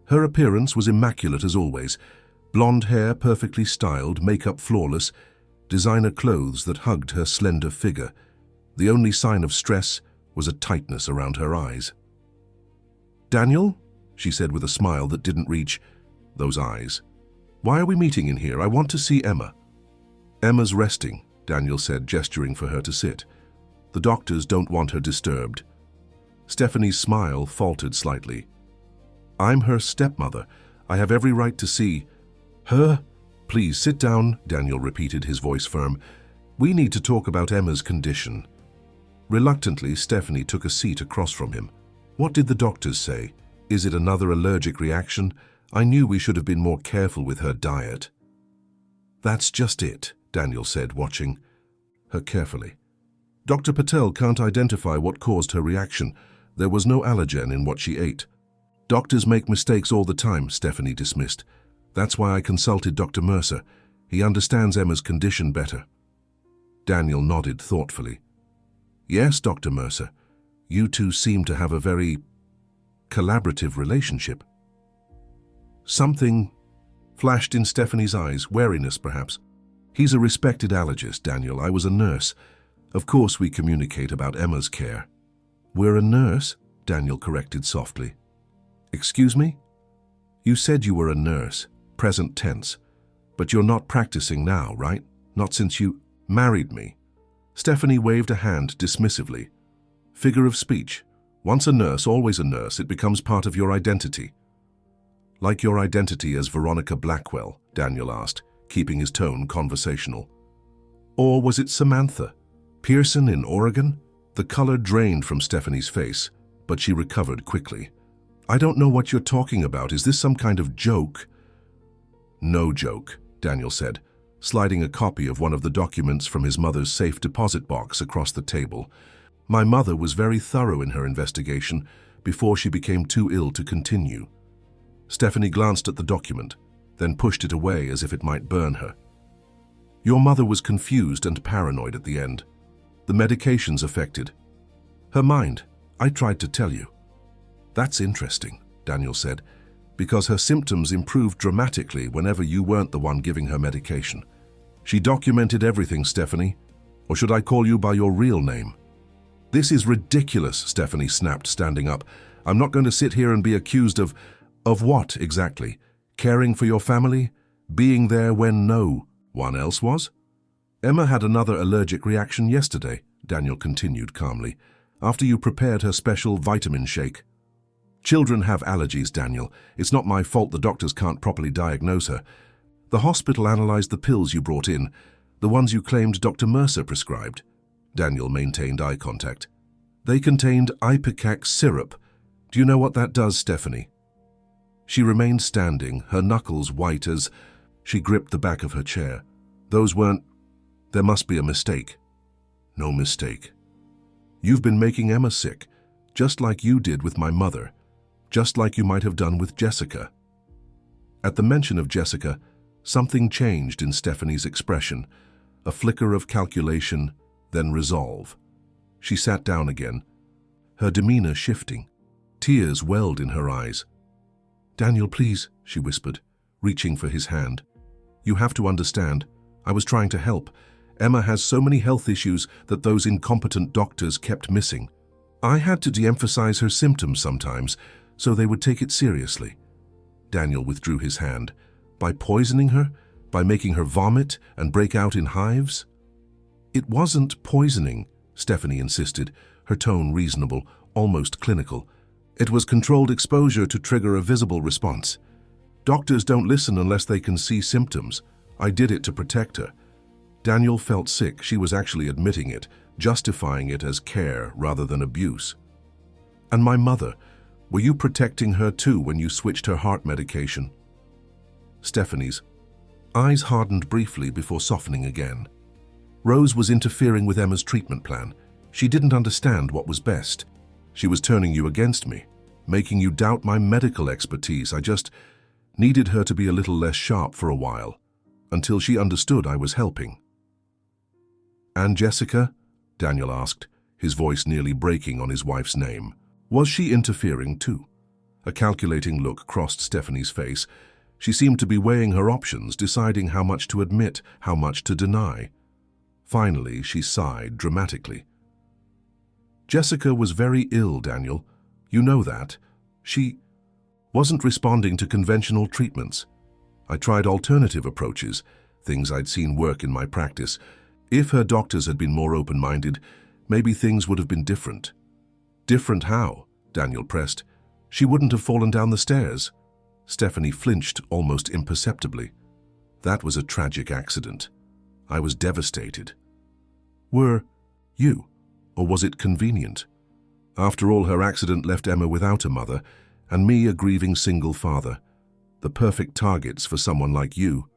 Her appearance was immaculate as always, blonde hair perfectly styled, makeup flawless, designer clothes that hugged her slender figure. The only sign of stress was a tightness around her eyes. "Daniel?" she said with a smile that didn't reach those eyes. "Why are we meeting in here? I want to see Emma." "Emma's resting," Daniel said, gesturing for her to sit. "The doctors don't want her disturbed." Stephanie's smile faltered slightly. "I'm her stepmother. I have every right to see her." "Please sit down," Daniel repeated, his voice firm. "We need to talk about Emma's condition." Reluctantly, Stephanie took a seat across from him. "What did the doctors say? Is it another allergic reaction? I knew we should have been more careful with her diet." "That's just it," Daniel said, watching her carefully. "Dr. Patel can't identify what caused her reaction. There was no allergen in what she ate." "Doctors make mistakes all the time," Stephanie dismissed. "That's why I consulted Dr. Mercer. He understands Emma's condition better." Daniel nodded thoughtfully. "Yes, Dr. Mercer. You two seem to have a very collaborative relationship." Something flashed in Stephanie's eyes, wariness perhaps. "He's a respected allergist, Daniel. I was a nurse. Of course we communicate about Emma's care." "We're a nurse?" Daniel corrected softly. "Excuse me? You said you were a nurse, present tense. But you're not practicing now, right? Not since you married me." Stephanie waved a hand dismissively. "Figure of speech. Once a nurse, always a nurse. It becomes part of your identity." "Like your identity as Veronica Blackwell?" Daniel asked, keeping his tone conversational. "Or was it Samantha Pearson in Oregon?" The color drained from Stephanie's face, but she recovered quickly. "I don't know what you're talking about. Is this some kind of joke?" "No joke," Daniel said, sliding a copy of one of the documents from his mother's safe deposit box across the table. "My mother was very thorough in her investigation before she became too ill to continue." Stephanie glanced at the document, then pushed it away as if it might burn her. "Your mother was confused and paranoid at the end. The medications affected her mind. I tried to tell you." "That's interesting," Daniel said, "because her symptoms improved dramatically whenever you weren't the one giving her medication. She documented everything, Stephanie. Or should I call you by your real name?" "This is ridiculous," Stephanie snapped, standing up. "I'm not going to sit here and be accused of what exactly? Caring for your family? Being there when no one else was?" "Emma had another allergic reaction yesterday," Daniel continued calmly, "after you prepared her special vitamin shake." "Children have allergies, Daniel. It's not my fault the doctors can't properly diagnose her. The hospital analyzed the pills you brought in, the ones you claimed Dr. Mercer prescribed." Daniel maintained eye contact. "They contained ipecac syrup. Do you know what that does, Stephanie?" She remained standing, her knuckles white as she gripped the back of her chair. "Those weren't... There must be a mistake." "No mistake. You've been making Emma sick, just like you did with my mother, just like you might have done with Jessica." At the mention of Jessica, something changed in Stephanie's expression, a flicker of calculation, then resolve. She sat down again, her demeanor shifting. Tears welled in her eyes. "Daniel, please," she whispered, reaching for his hand. "You have to understand. I was trying to help. Emma has so many health issues that those incompetent doctors kept missing. I had to de-emphasize her symptoms sometimes, so they would take it seriously." Daniel withdrew his hand. "By poisoning her? By making her vomit and break out in hives?" "It wasn't poisoning," Stephanie insisted, her tone reasonable, almost clinical. It was controlled exposure to trigger a visible response. Doctors don't listen unless they can see symptoms. I did it to protect her. Daniel felt sick. She was actually admitting it, justifying it as care rather than abuse. And my mother, were you protecting her too when you switched her heart medication? Stephanie's eyes hardened briefly before softening again. Rose was interfering with Emma's treatment plan. She didn't understand what was best. She was turning you against me, making you doubt my medical expertise. I just needed her to be a little less sharp for a while, until she understood I was helping. And Jessica? Daniel asked, his voice nearly breaking on his wife's name. Was she interfering too? A calculating look crossed Stephanie's face. She seemed to be weighing her options, deciding how much to admit, how much to deny. Finally, she sighed dramatically. Jessica was very ill, Daniel. You know that. She wasn't responding to conventional treatments. I tried alternative approaches, things I'd seen work in my practice. If her doctors had been more open-minded, maybe things would have been different. Different how? Daniel pressed. She wouldn't have fallen down the stairs. Stephanie flinched almost imperceptibly. That was a tragic accident. I was devastated. Were you? Or was it convenient? After all, her accident left Emma without a mother, and me a grieving single father. The perfect targets for someone like you.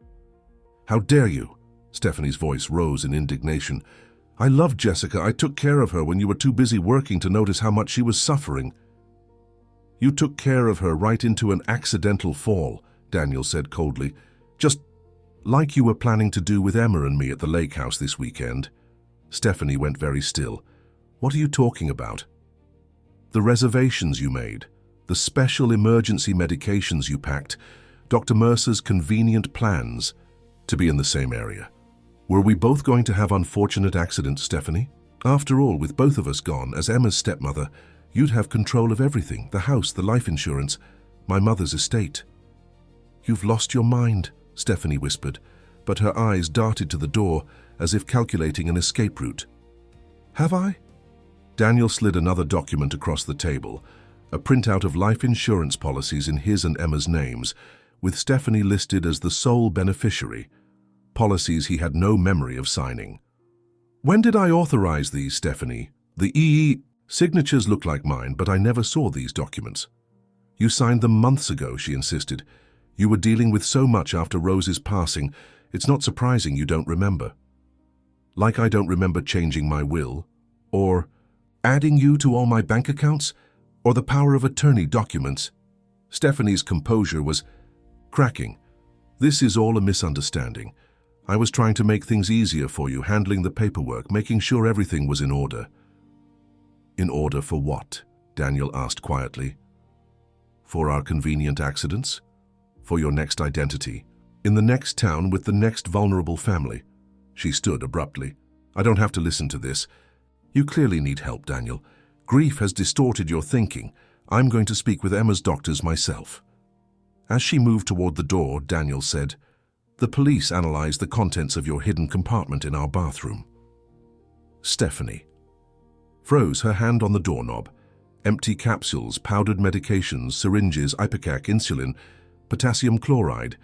How dare you? Stephanie's voice rose in indignation. I loved Jessica. I took care of her when you were too busy working to notice how much she was suffering. You took care of her right into an accidental fall, Daniel said coldly. Just like you were planning to do with Emma and me at the lake house this weekend. Stephanie went very still. What are you talking about? The reservations you made, the special emergency medications you packed, Dr. Mercer's convenient plans to be in the same area. Were we both going to have unfortunate accidents, Stephanie? After all, with both of us gone, as Emma's stepmother, you'd have control of everything, the house, the life insurance, my mother's estate. You've lost your mind, Stephanie whispered, but her eyes darted to the door as if calculating an escape route. Have I? Daniel slid another document across the table, a printout of life insurance policies in his and Emma's names, with Stephanie listed as the sole beneficiary, policies he had no memory of signing. When did I authorize these, Stephanie? The EE signatures look like mine, but I never saw these documents. You signed them months ago, she insisted. You were dealing with so much after Rose's passing, it's not surprising you don't remember. Like I don't remember changing my will, or adding you to all my bank accounts, or the power of attorney documents. Stephanie's composure was cracking. This is all a misunderstanding. I was trying to make things easier for you, handling the paperwork, making sure everything was in order. In order for what? Daniel asked quietly. For our convenient accidents? For your next identity? In the next town with the next vulnerable family? She stood abruptly. I don't have to listen to this. You clearly need help, Daniel. Grief has distorted your thinking. I'm going to speak with Emma's doctors myself. As she moved toward the door, Daniel said, The police analyzed the contents of your hidden compartment in our bathroom. Stephanie froze, her hand on the doorknob. Empty capsules, powdered medications, syringes, ipecac, insulin, potassium chloride.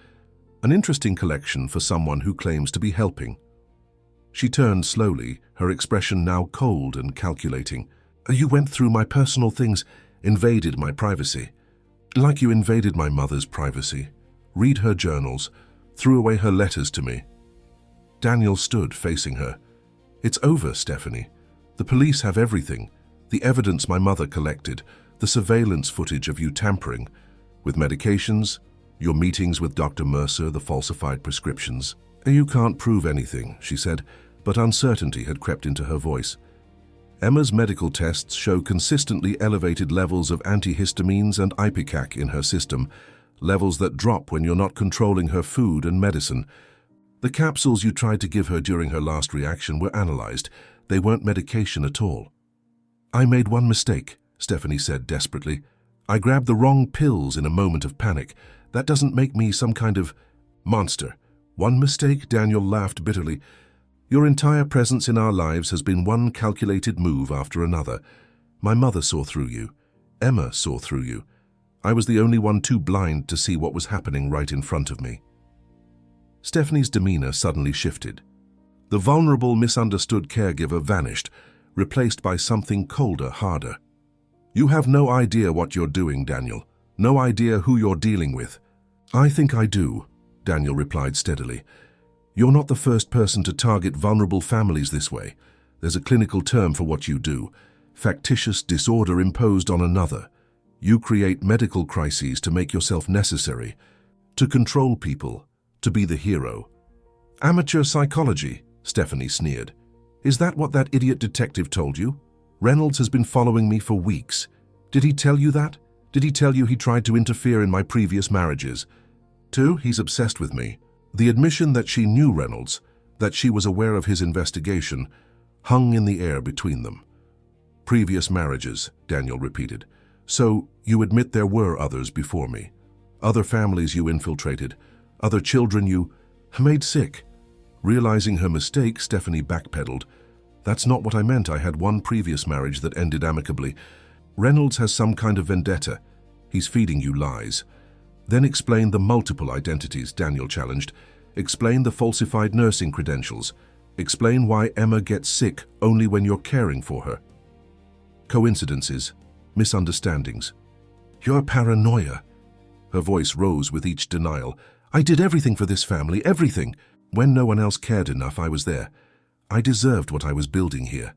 An interesting collection for someone who claims to be helping. She turned slowly, her expression now cold and calculating. You went through my personal things, invaded my privacy. Like you invaded my mother's privacy. Read her journals, threw away her letters to me. Daniel stood facing her. It's over, Stephanie. The police have everything. The evidence my mother collected, the surveillance footage of you tampering with medications, your meetings with Dr. Mercer, the falsified prescriptions. You can't prove anything, she said, but uncertainty had crept into her voice. Emma's medical tests show consistently elevated levels of antihistamines and ipecac in her system, levels that drop when you're not controlling her food and medicine. The capsules you tried to give her during her last reaction were analyzed. They weren't medication at all. I made one mistake, Stephanie said desperately. I grabbed the wrong pills in a moment of panic. That doesn't make me some kind of monster. One mistake? Daniel laughed bitterly. Your entire presence in our lives has been one calculated move after another. My mother saw through you. Emma saw through you. I was the only one too blind to see what was happening right in front of me." Stephanie's demeanor suddenly shifted. The vulnerable, misunderstood caregiver vanished, replaced by something colder, harder. "You have no idea what you're doing, Daniel. No idea who you're dealing with." "I think I do," Daniel replied steadily. "You're not the first person to target vulnerable families this way. There's a clinical term for what you do: factitious disorder imposed on another. You create medical crises to make yourself necessary, to control people, to be the hero." "Amateur psychology," Stephanie sneered. "Is that what that idiot detective told you? Reynolds has been following me for weeks. Did he tell you that? Did he tell you he tried to interfere in my previous marriages? Too, he's obsessed with me." The admission that she knew Reynolds, that she was aware of his investigation, hung in the air between them. "Previous marriages," Daniel repeated. "So you admit there were others before me? Other families you infiltrated? Other children you made sick?" Realizing her mistake, Stephanie backpedaled. "That's not what I meant. I had one previous marriage that ended amicably. Reynolds has some kind of vendetta. He's feeding you lies." "Then explain the multiple identities," Daniel challenged. "Explain the falsified nursing credentials. Explain why Emma gets sick only when you're caring for her." "Coincidences, misunderstandings. Your paranoia." Her voice rose with each denial. "I did everything for this family, everything. When no one else cared enough, I was there. I deserved what I was building here."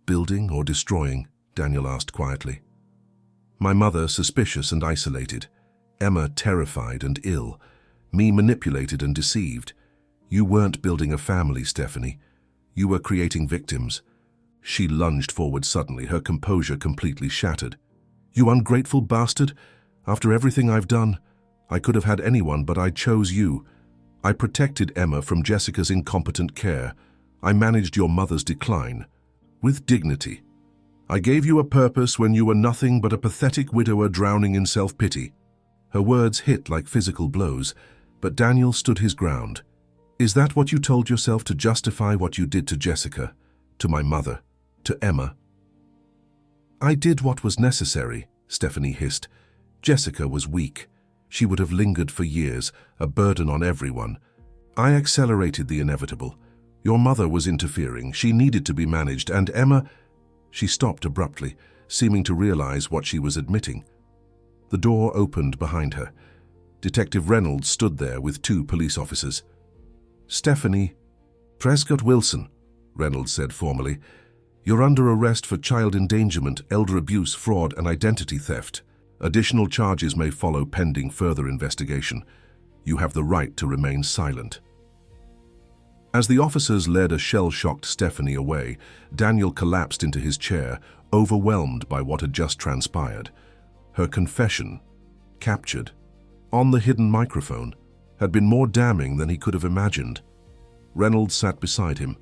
"Building or destroying?" Daniel asked quietly. "My mother suspicious and isolated. Emma terrified and ill. Me manipulated and deceived. You weren't building a family, Stephanie. You were creating victims." She lunged forward suddenly, her composure completely shattered. "You ungrateful bastard! After everything I've done, I could have had anyone, but I chose you. I protected Emma from Jessica's incompetent care. I managed your mother's decline. With dignity. I gave you a purpose when you were nothing but a pathetic widower drowning in self-pity." Her words hit like physical blows, but Daniel stood his ground. "Is that what you told yourself to justify what you did to Jessica, to my mother, to Emma?" "I did what was necessary," Stephanie hissed. "Jessica was weak. She would have lingered for years, a burden on everyone. I accelerated the inevitable. Your mother was interfering. She needed to be managed, and Emma—" She stopped abruptly, seeming to realize what she was admitting. The door opened behind her. Detective Reynolds stood there with two police officers. "Stephanie Prescott Wilson," Reynolds said formally, "you're under arrest for child endangerment, elder abuse, fraud, and identity theft. Additional charges may follow pending further investigation. You have the right to remain silent." As the officers led a shell-shocked Stephanie away, Daniel collapsed into his chair, overwhelmed by what had just transpired. Her confession, captured, on the hidden microphone, had been more damning than he could have imagined. Reynolds sat beside him.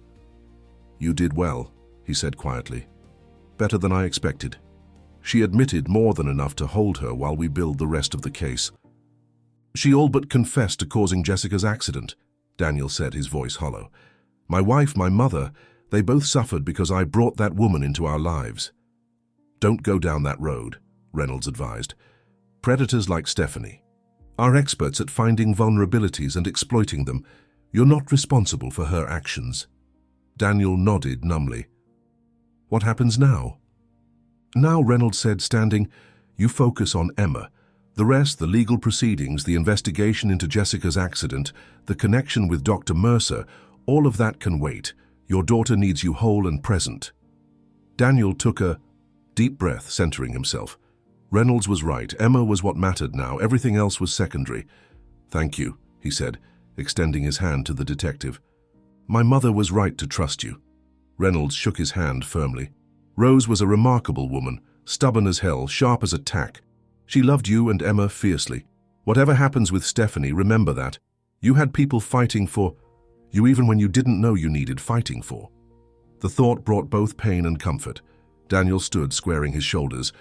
"You did well," he said quietly. "Better than I expected. She admitted more than enough to hold her while we build the rest of the case." "She all but confessed to causing Jessica's accident," Daniel said, his voice hollow. "My wife, my mother, they both suffered because I brought that woman into our lives." "Don't go down that road," Reynolds advised. "Predators like Stephanie are experts at finding vulnerabilities and exploiting them. You're not responsible for her actions." Daniel nodded numbly. "What happens now?" "Now," Reynolds said, standing, "you focus on Emma. The rest, the legal proceedings, the investigation into Jessica's accident, the connection with Dr. Mercer, all of that can wait. Your daughter needs you whole and present." Daniel took a deep breath, centering himself. Reynolds was right. Emma was what mattered now. Everything else was secondary. "Thank you," he said, extending his hand to the detective. "My mother was right to trust you." Reynolds shook his hand firmly. "Rose was a remarkable woman, stubborn as hell, sharp as a tack. She loved you and Emma fiercely. Whatever happens with Stephanie, remember that. You had people fighting for you even when you didn't know you needed fighting for." The thought brought both pain and comfort. Daniel stood, squaring his shoulders.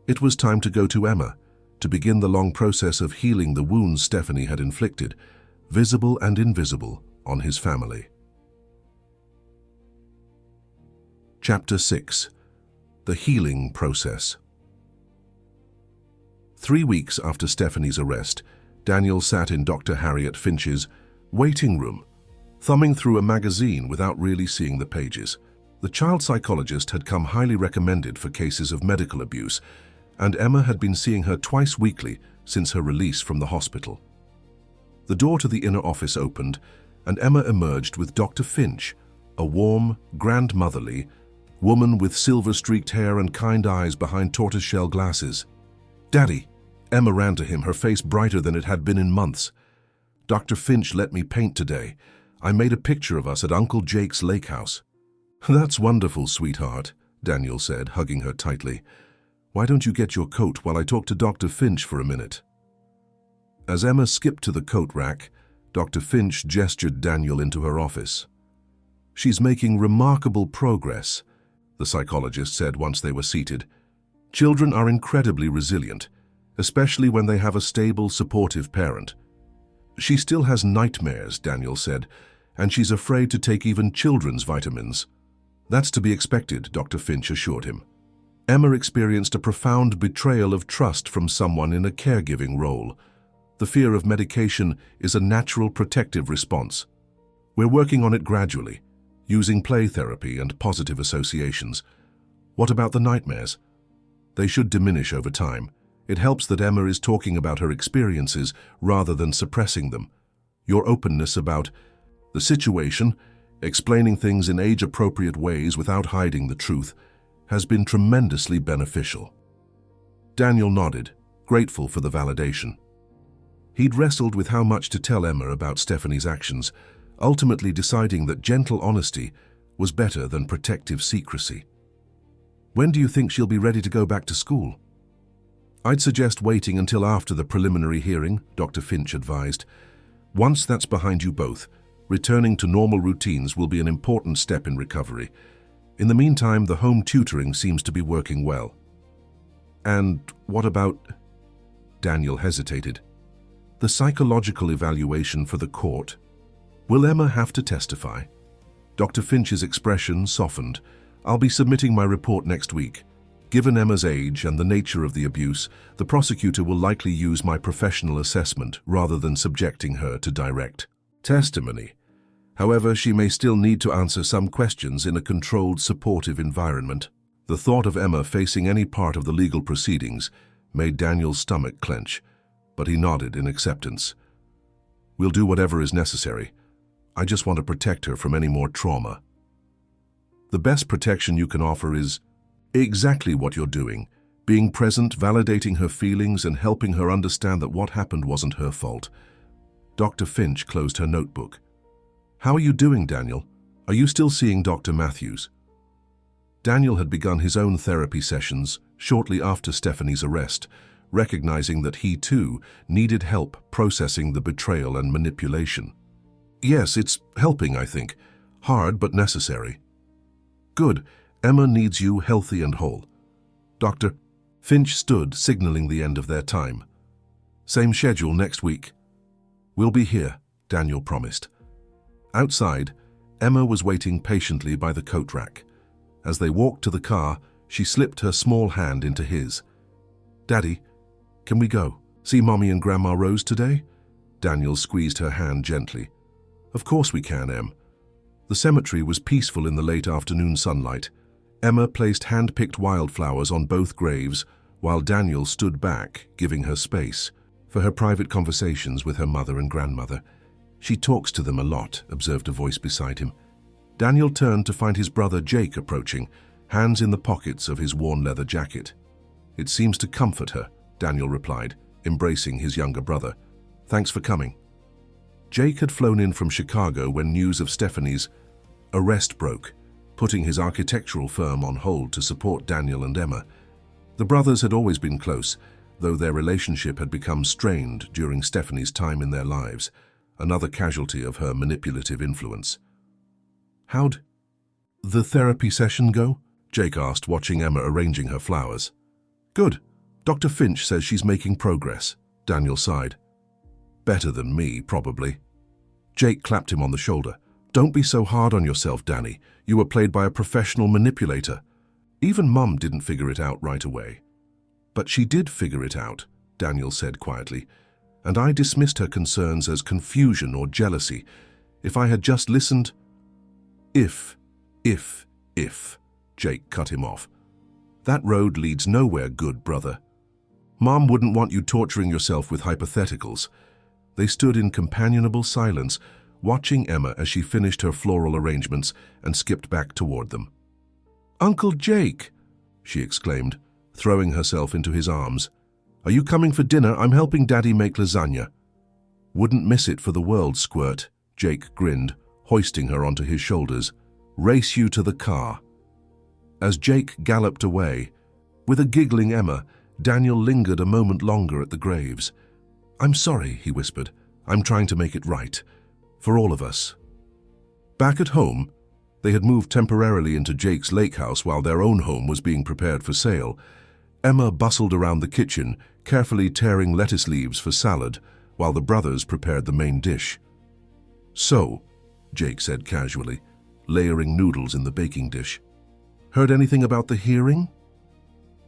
It was time to go to Emma, to begin the long process of healing the wounds Stephanie had inflicted, visible and invisible, on his family. Chapter 6. The Healing Process. 3 weeks after Stephanie's arrest, Daniel sat in Dr. Harriet Finch's waiting room, thumbing through a magazine without really seeing the pages. The child psychologist had come highly recommended for cases of medical abuse, and Emma had been seeing her twice weekly since her release from the hospital. The door to the inner office opened, and Emma emerged with Dr. Finch, a warm, grandmotherly woman with silver-streaked hair and kind eyes behind tortoiseshell glasses. "Daddy," Emma ran to him, her face brighter than it had been in months. "Dr. Finch let me paint today. I made a picture of us at Uncle Jake's lake house." "That's wonderful, sweetheart," Daniel said, hugging her tightly. "Why don't you get your coat while I talk to Dr. Finch for a minute?" As Emma skipped to the coat rack, Dr. Finch gestured Daniel into her office. "She's making remarkable progress," the psychologist said once they were seated. "Children are incredibly resilient, especially when they have a stable, supportive parent." "She still has nightmares," Daniel said, "and she's afraid to take even children's vitamins." "That's to be expected," Dr. Finch assured him. Emma experienced a profound betrayal of trust from someone in a caregiving role. The fear of medication is a natural protective response. We're working on it gradually, using play therapy and positive associations. What about the nightmares? They should diminish over time. It helps that Emma is talking about her experiences rather than suppressing them. Your openness about the situation, explaining things in age-appropriate ways without hiding the truth, has been tremendously beneficial. Daniel nodded, grateful for the validation. He'd wrestled with how much to tell Emma about Stephanie's actions, ultimately deciding that gentle honesty was better than protective secrecy. "When do you think she'll be ready to go back to school?" "I'd suggest waiting until after the preliminary hearing," Dr. Finch advised. "Once that's behind you both, returning to normal routines will be an important step in recovery. In the meantime, the home tutoring seems to be working well." "And what about—" Daniel hesitated. "The psychological evaluation for the court. Will Emma have to testify?" Dr. Finch's expression softened. "I'll be submitting my report next week. Given Emma's age and the nature of the abuse, the prosecutor will likely use my professional assessment rather than subjecting her to direct testimony. However, she may still need to answer some questions in a controlled, supportive environment." The thought of Emma facing any part of the legal proceedings made Daniel's stomach clench, but he nodded in acceptance. "We'll do whatever is necessary. I just want to protect her from any more trauma." "The best protection you can offer is exactly what you're doing, being present, validating her feelings, and helping her understand that what happened wasn't her fault." Dr. Finch closed her notebook. "How are you doing, Daniel? Are you still seeing Dr. Matthews?" Daniel had begun his own therapy sessions shortly after Stephanie's arrest, recognizing that he, too, needed help processing the betrayal and manipulation. "Yes, it's helping, I think. Hard, but necessary." "Good. Emma needs you healthy and whole." Dr. Finch stood, signaling the end of their time. "Same schedule next week." "We'll be here," Daniel promised. Outside, Emma was waiting patiently by the coat rack. As they walked to the car, she slipped her small hand into his. "Daddy, can we go? See Mommy and Grandma Rose today?" Daniel squeezed her hand gently. "Of course we can, Em." The cemetery was peaceful in the late afternoon sunlight. Emma placed hand-picked wildflowers on both graves, while Daniel stood back, giving her space for her private conversations with her mother and grandmother. "She talks to them a lot," observed a voice beside him. Daniel turned to find his brother Jake approaching, hands in the pockets of his worn leather jacket. "It seems to comfort her," Daniel replied, embracing his younger brother. "Thanks for coming." Jake had flown in from Chicago when news of Stephanie's arrest broke, putting his architectural firm on hold to support Daniel and Emma. The brothers had always been close, though their relationship had become strained during Stephanie's time in their lives, another casualty of her manipulative influence. "How'd the therapy session go?" Jake asked, watching Emma arranging her flowers. "Good. Dr. Finch says she's making progress," Daniel sighed. "Better than me, probably." Jake clapped him on the shoulder. Don't be so hard on yourself, Danny. You were played by a professional manipulator. Even Mum didn't figure it out right away. But she did figure it out, Daniel said quietly, and I dismissed her concerns as confusion or jealousy. If I had just listened... If, Jake cut him off. That road leads nowhere good, brother. Mom wouldn't want you torturing yourself with hypotheticals. They stood in companionable silence, watching Emma as she finished her floral arrangements and skipped back toward them. "Uncle Jake!" she exclaimed, throwing herself into his arms. "Are you coming for dinner? I'm helping Daddy make lasagna." "Wouldn't miss it for the world, Squirt," Jake grinned, hoisting her onto his shoulders. "Race you to the car." As Jake galloped away, with a giggling Emma, Daniel lingered a moment longer at the graves. "I'm sorry," he whispered. "I'm trying to make it right. For all of us." Back at home, they had moved temporarily into Jake's lake house while their own home was being prepared for sale. Emma bustled around the kitchen, carefully tearing lettuce leaves for salad, while the brothers prepared the main dish. "So," Jake said casually, layering noodles in the baking dish. "Heard anything about the hearing?"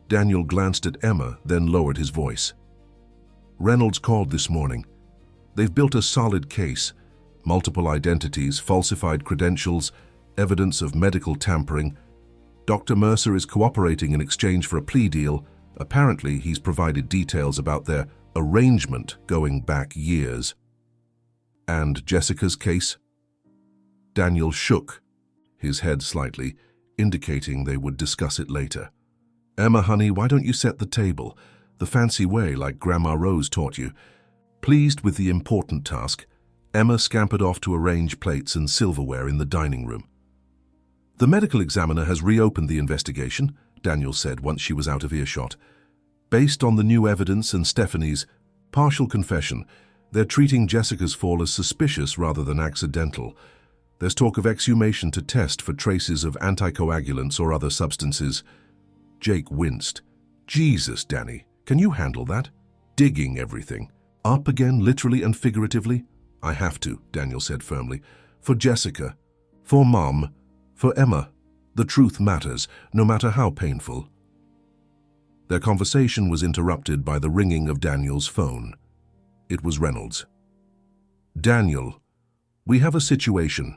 Daniel glanced at Emma, then lowered his voice. "Reynolds called this morning. They've built a solid case. Multiple identities, falsified credentials, evidence of medical tampering. Dr. Mercer is cooperating in exchange for a plea deal. Apparently, he's provided details about their arrangement going back years." "And Jessica's case?" Daniel shook his head slightly, indicating they would discuss it later. "Emma, honey, why don't you set the table, the fancy way like Grandma Rose taught you?" Pleased with the important task, Emma scampered off to arrange plates and silverware in the dining room. "The medical examiner has reopened the investigation," Daniel said once she was out of earshot. "Based on the new evidence and Stephanie's partial confession, they're treating Jessica's fall as suspicious rather than accidental. There's talk of exhumation to test for traces of anticoagulants or other substances." Jake winced. "Jesus, Danny, can you handle that? Digging everything up again, literally and figuratively?" "I have to," Daniel said firmly. "For Jessica, for Mom, for Emma. The truth matters, no matter how painful." Their conversation was interrupted by the ringing of Daniel's phone. It was Reynolds. "Daniel, we have a situation,"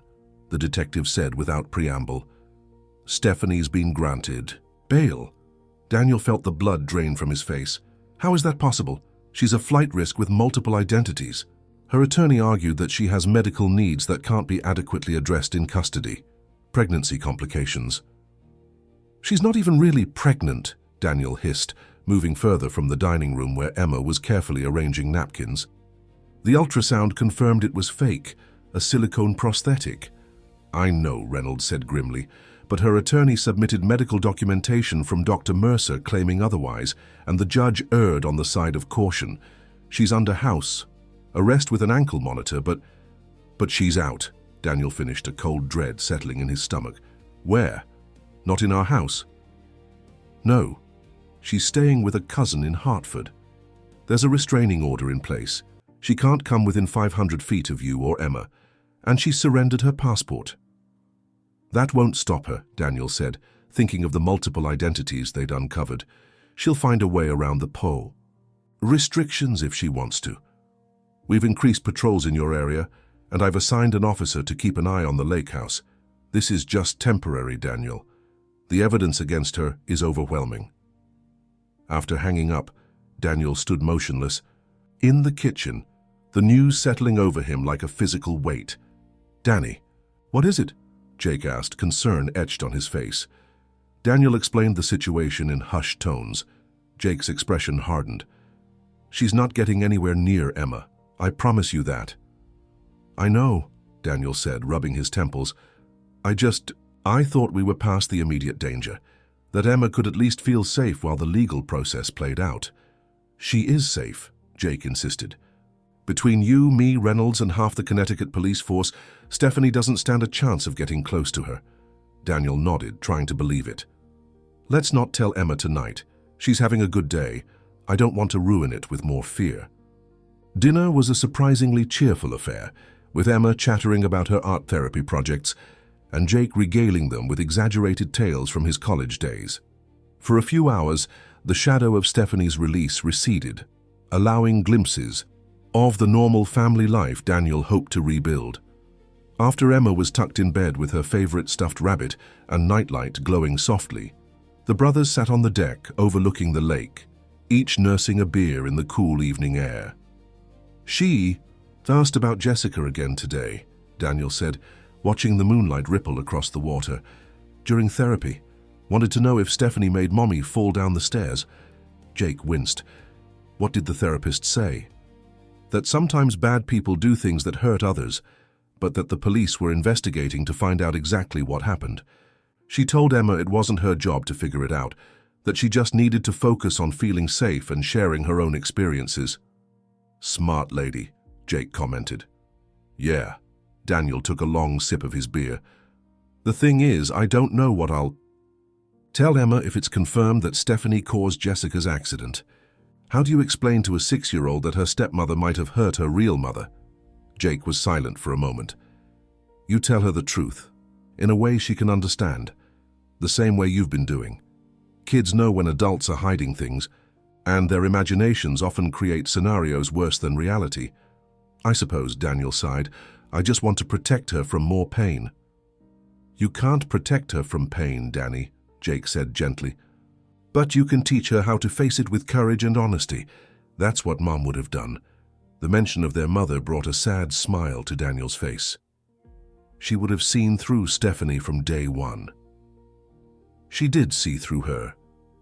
the detective said without preamble. "Stephanie's been granted bail." Daniel felt the blood drain from his face. "How is that possible? She's a flight risk with multiple identities." Her attorney argued that she has medical needs that can't be adequately addressed in custody. Pregnancy complications. "She's not even really pregnant," Daniel hissed, moving further from the dining room where Emma was carefully arranging napkins. "The ultrasound confirmed it was fake, a silicone prosthetic." "I know," Reynolds said grimly, but her attorney submitted medical documentation from Dr. Mercer claiming otherwise, and the judge erred on the side of caution. "She's under house arrest with an ankle monitor, but she's out." Daniel finished, a cold dread settling in his stomach. "Where? Not in our house?" "No. She's staying with a cousin in Hartford. There's a restraining order in place. She can't come within 500 feet of you or Emma, and she surrendered her passport." "That won't stop her," Daniel said, thinking of the multiple identities they'd uncovered. "She'll find a way around the pole. Restrictions if she wants to. We've increased patrols in your area, and I've assigned an officer to keep an eye on the lake house. This is just temporary, Daniel. The evidence against her is overwhelming." After hanging up, Daniel stood motionless. In the kitchen, the news settling over him like a physical weight. "Danny, what is it?" Jake asked, concern etched on his face. Daniel explained the situation in hushed tones. Jake's expression hardened. "She's not getting anywhere near Emma. I promise you that." "I know," Daniel said, rubbing his temples. I thought we were past the immediate danger, that Emma could at least feel safe while the legal process played out." "She is safe," Jake insisted. "Between you, me, Reynolds, and half the Connecticut police force, Stephanie doesn't stand a chance of getting close to her." Daniel nodded, trying to believe it. "Let's not tell Emma tonight. She's having a good day. I don't want to ruin it with more fear." Dinner was a surprisingly cheerful affair, with Emma chattering about her art therapy projects and Jake regaling them with exaggerated tales from his college days. For a few hours, the shadow of Stephanie's release receded, allowing glimpses of the normal family life Daniel hoped to rebuild. After Emma was tucked in bed with her favorite stuffed rabbit and nightlight glowing softly, the brothers sat on the deck overlooking the lake, each nursing a beer in the cool evening air. "She asked about Jessica again today," Daniel said, watching the moonlight ripple across the water. "During therapy, wanted to know if Stephanie made Mommy fall down the stairs." Jake winced. "What did the therapist say?" "That sometimes bad people do things that hurt others, but that the police were investigating to find out exactly what happened. She told Emma it wasn't her job to figure it out, that she just needed to focus on feeling safe and sharing her own experiences." "Smart lady," Jake commented. "Yeah." Daniel took a long sip of his beer. "The thing is, I don't know what I'll tell Emma if it's confirmed that Stephanie caused Jessica's accident. How do you explain to a 6-year-old that her stepmother might have hurt her real mother?" Jake was silent for a moment. "You tell her the truth, in a way she can understand, the same way you've been doing. Kids know when adults are hiding things, and their imaginations often create scenarios worse than reality. I suppose," Daniel sighed, "I just want to protect her from more pain." "You can't protect her from pain, Danny," Jake said gently. "But you can teach her how to face it with courage and honesty. That's what Mom would have done." The mention of their mother brought a sad smile to Daniel's face. She would have seen through Stephanie from day one. "She did see through her.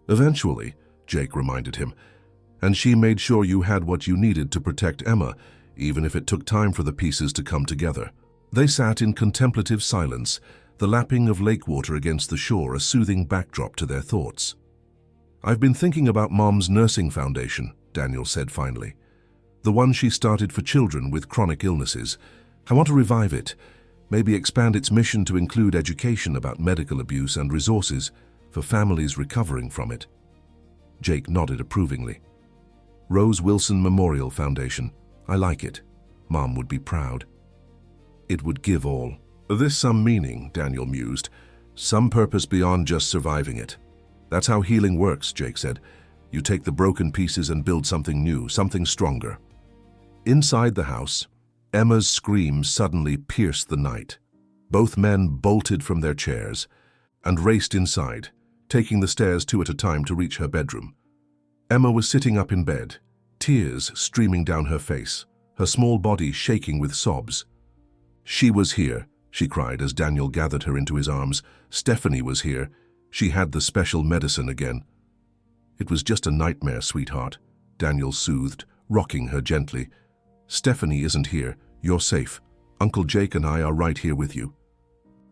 Eventually," Jake reminded him, "and she made sure you had what you needed to protect Emma, even if it took time for the pieces to come together." They sat in contemplative silence, the lapping of lake water against the shore a soothing backdrop to their thoughts. "I've been thinking about Mom's nursing foundation," Daniel said finally. "The one she started for children with chronic illnesses. I want to revive it, maybe expand its mission to include education about medical abuse and resources for families recovering from it." Jake nodded approvingly. "Rose Wilson Memorial Foundation. I like it. Mom would be proud. It would give all this some meaning," Daniel mused. "Some purpose beyond just surviving it. That's how healing works," Jake said. "You take the broken pieces and build something new, something stronger." Inside the house, Emma's screams suddenly pierced the night. Both men bolted from their chairs and raced inside, taking the stairs 2 at a time to reach her bedroom. Emma was sitting up in bed, tears streaming down her face, her small body shaking with sobs. "She was here," she cried as Daniel gathered her into his arms. "Stephanie was here. She had the special medicine again." "It was just a nightmare, sweetheart," Daniel soothed, rocking her gently. "Stephanie isn't here. You're safe. Uncle Jake and I are right here with you."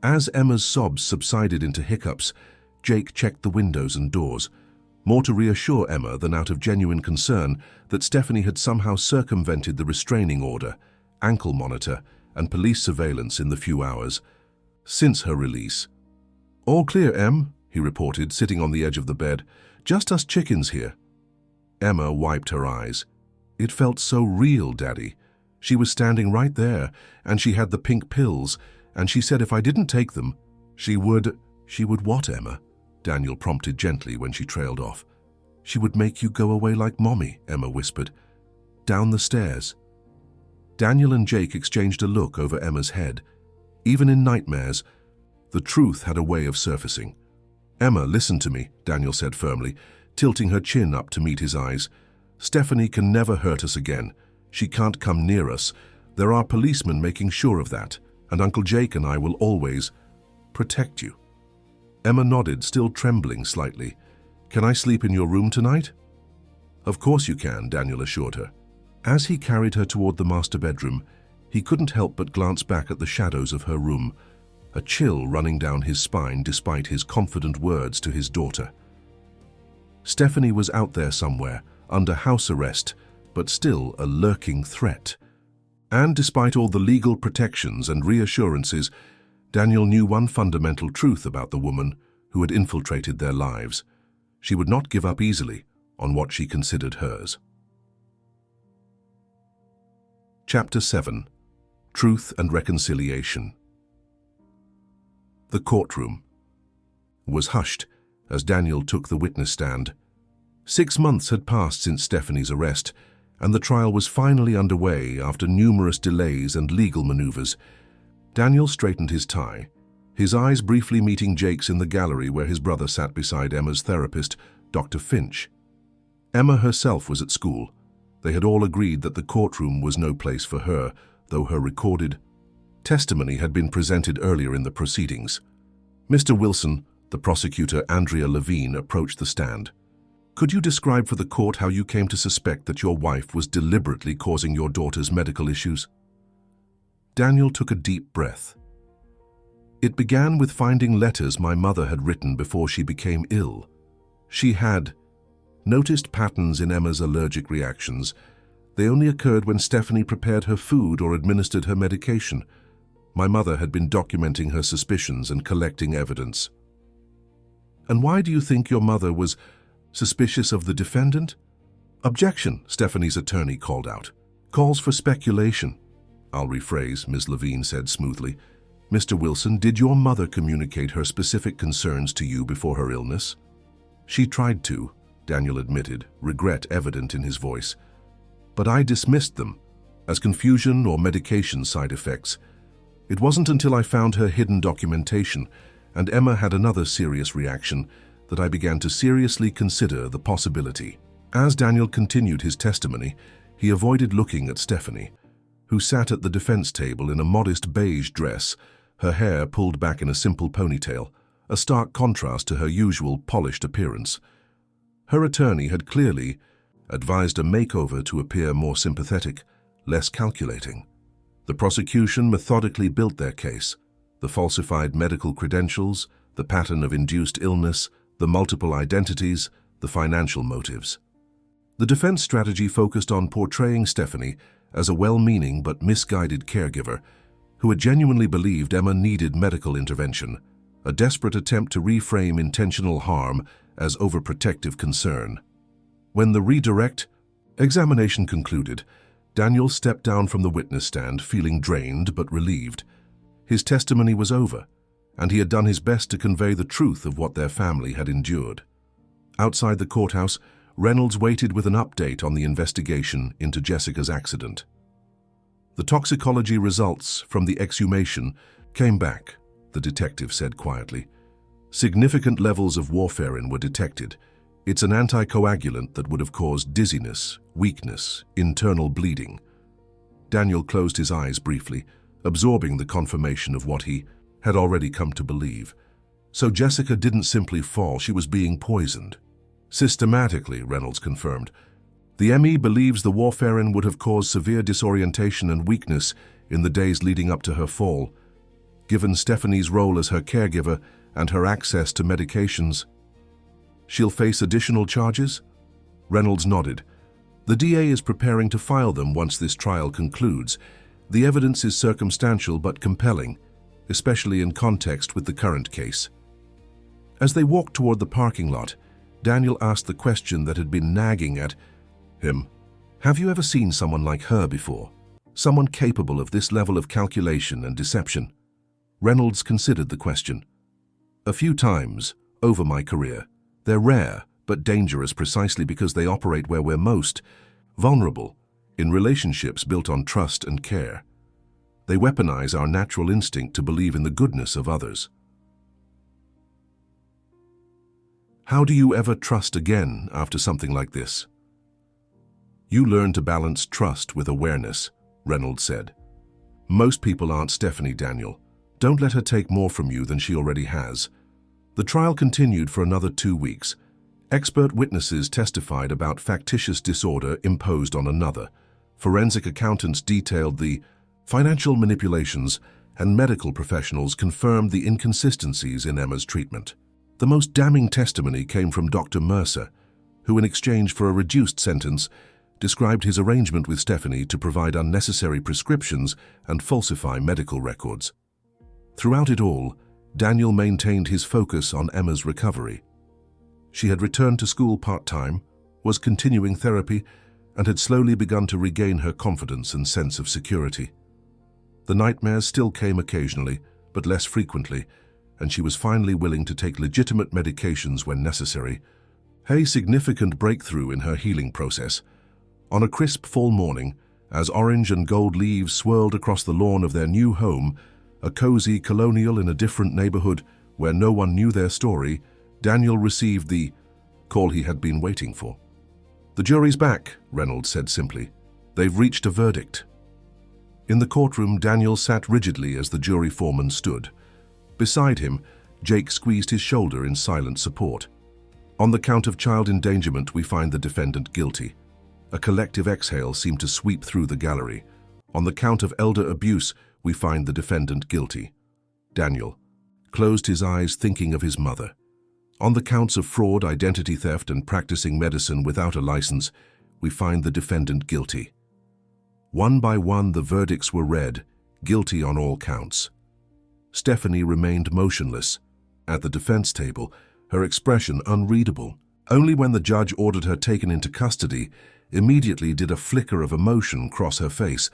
As Emma's sobs subsided into hiccups, Jake checked the windows and doors, more to reassure Emma than out of genuine concern that Stephanie had somehow circumvented the restraining order, ankle monitor, and police surveillance in the few hours since her release. "All clear, Em," he reported, sitting on the edge of the bed. "Just us chickens here." Emma wiped her eyes. "It felt so real, Daddy. She was standing right there, and she had the pink pills, and she said if I didn't take them, she would..." "She would what, Emma?" Daniel prompted gently when she trailed off. "She would make you go away like Mommy," Emma whispered. "Down the stairs." Daniel and Jake exchanged a look over Emma's head. Even in nightmares, the truth had a way of surfacing. "Emma, listen to me," Daniel said firmly, tilting her chin up to meet his eyes. "Stephanie can never hurt us again. She can't come near us. There are policemen making sure of that, and Uncle Jake and I will always protect you." Emma nodded, still trembling slightly. "Can I sleep in your room tonight?" "Of course you can," Daniel assured her. As he carried her toward the master bedroom, he couldn't help but glance back at the shadows of her room, a chill running down his spine despite his confident words to his daughter. Stephanie was out there somewhere, under house arrest, but still a lurking threat. And despite all the legal protections and reassurances, Daniel knew one fundamental truth about the woman who had infiltrated their lives. She would not give up easily on what she considered hers. Chapter 7. Truth and reconciliation. The courtroom was hushed as Daniel took the witness stand. 6 months had passed since Stephanie's arrest, and the trial was finally underway after numerous delays and legal maneuvers. Daniel straightened his tie, his eyes briefly meeting Jake's in the gallery where his brother sat beside Emma's therapist, Dr. Finch. Emma herself was at school. They had all agreed that the courtroom was no place for her, though her recorded testimony had been presented earlier in the proceedings. Mr. Wilson, the prosecutor Andrea Levine, approached the stand. Could you describe for the court how you came to suspect that your wife was deliberately causing your daughter's medical issues? Daniel took a deep breath. It began with finding letters my mother had written before she became ill. She had noticed patterns in Emma's allergic reactions. They only occurred when Stephanie prepared her food or administered her medication. My mother had been documenting her suspicions and collecting evidence. And why do you think your mother was suspicious of the defendant? Objection, Stephanie's attorney called out. Calls for speculation. I'll rephrase, Ms. Levine said smoothly. Mr. Wilson, did your mother communicate her specific concerns to you before her illness? She tried to, Daniel admitted, regret evident in his voice. But I dismissed them as confusion or medication side effects. It wasn't until I found her hidden documentation and Emma had another serious reaction that I began to seriously consider the possibility. As Daniel continued his testimony, he avoided looking at Stephanie, who sat at the defense table in a modest beige dress, her hair pulled back in a simple ponytail, a stark contrast to her usual polished appearance. Her attorney had clearly advised a makeover to appear more sympathetic, less calculating. The prosecution methodically built their case: the falsified medical credentials, the pattern of induced illness, the multiple identities, the financial motives. The defense strategy focused on portraying Stephanie as a well-meaning but misguided caregiver who had genuinely believed Emma needed medical intervention, a desperate attempt to reframe intentional harm as overprotective concern. When the redirect examination concluded, Daniel stepped down from the witness stand feeling drained but relieved. His testimony was over, and he had done his best to convey the truth of what their family had endured. Outside the courthouse, Reynolds waited with an update on the investigation into Jessica's accident. The toxicology results from the exhumation came back, the detective said quietly. Significant levels of warfarin were detected. It's an anticoagulant that would have caused dizziness, weakness, internal bleeding. Daniel closed his eyes briefly, absorbing the confirmation of what he had already come to believe. So Jessica didn't simply fall, she was being poisoned. Systematically, Reynolds confirmed. The ME believes the warfarin would have caused severe disorientation and weakness in the days leading up to her fall. Given Stephanie's role as her caregiver and her access to medications, she'll face additional charges? Reynolds nodded. The DA is preparing to file them once this trial concludes. The evidence is circumstantial but compelling, especially in context with the current case. As they walked toward the parking lot, Daniel asked the question that had been nagging at him. Have you ever seen someone like her before? Someone capable of this level of calculation and deception? Reynolds considered the question. A few times, over my career. They're rare, but dangerous precisely because they operate where we're most vulnerable, in relationships built on trust and care. They weaponize our natural instinct to believe in the goodness of others. How do you ever trust again after something like this? You learn to balance trust with awareness, Reynolds said. Most people aren't Stephanie, Daniel. Don't let her take more from you than she already has. The trial continued for another 2 weeks. Expert witnesses testified about factitious disorder imposed on another. Forensic accountants detailed the financial manipulations, and medical professionals confirmed the inconsistencies in Emma's treatment. The most damning testimony came from Dr. Mercer, who in exchange for a reduced sentence described his arrangement with Stephanie to provide unnecessary prescriptions and falsify medical records. Throughout it all, Daniel maintained his focus on Emma's recovery. She had returned to school part-time, was continuing therapy, and had slowly begun to regain her confidence and sense of security. The nightmares still came occasionally, but less frequently, and she was finally willing to take legitimate medications when necessary. A significant breakthrough in her healing process. On a crisp fall morning, as orange and gold leaves swirled across the lawn of their new home, a cozy colonial in a different neighborhood where no one knew their story, Daniel received the call he had been waiting for. "The jury's back," Reynolds said simply. "They've reached a verdict." In the courtroom, Daniel sat rigidly as the jury foreman stood. Beside him, Jake squeezed his shoulder in silent support. On the count of child endangerment, we find the defendant guilty. A collective exhale seemed to sweep through the gallery. On the count of elder abuse, we find the defendant guilty. Daniel closed his eyes, thinking of his mother. On the counts of fraud, identity theft, and practicing medicine without a license, we find the defendant guilty. One by one, the verdicts were read, guilty on all counts. Stephanie remained motionless. At the defense table, her expression unreadable. Only when the judge ordered her taken into custody, immediately did a flicker of emotion cross her face.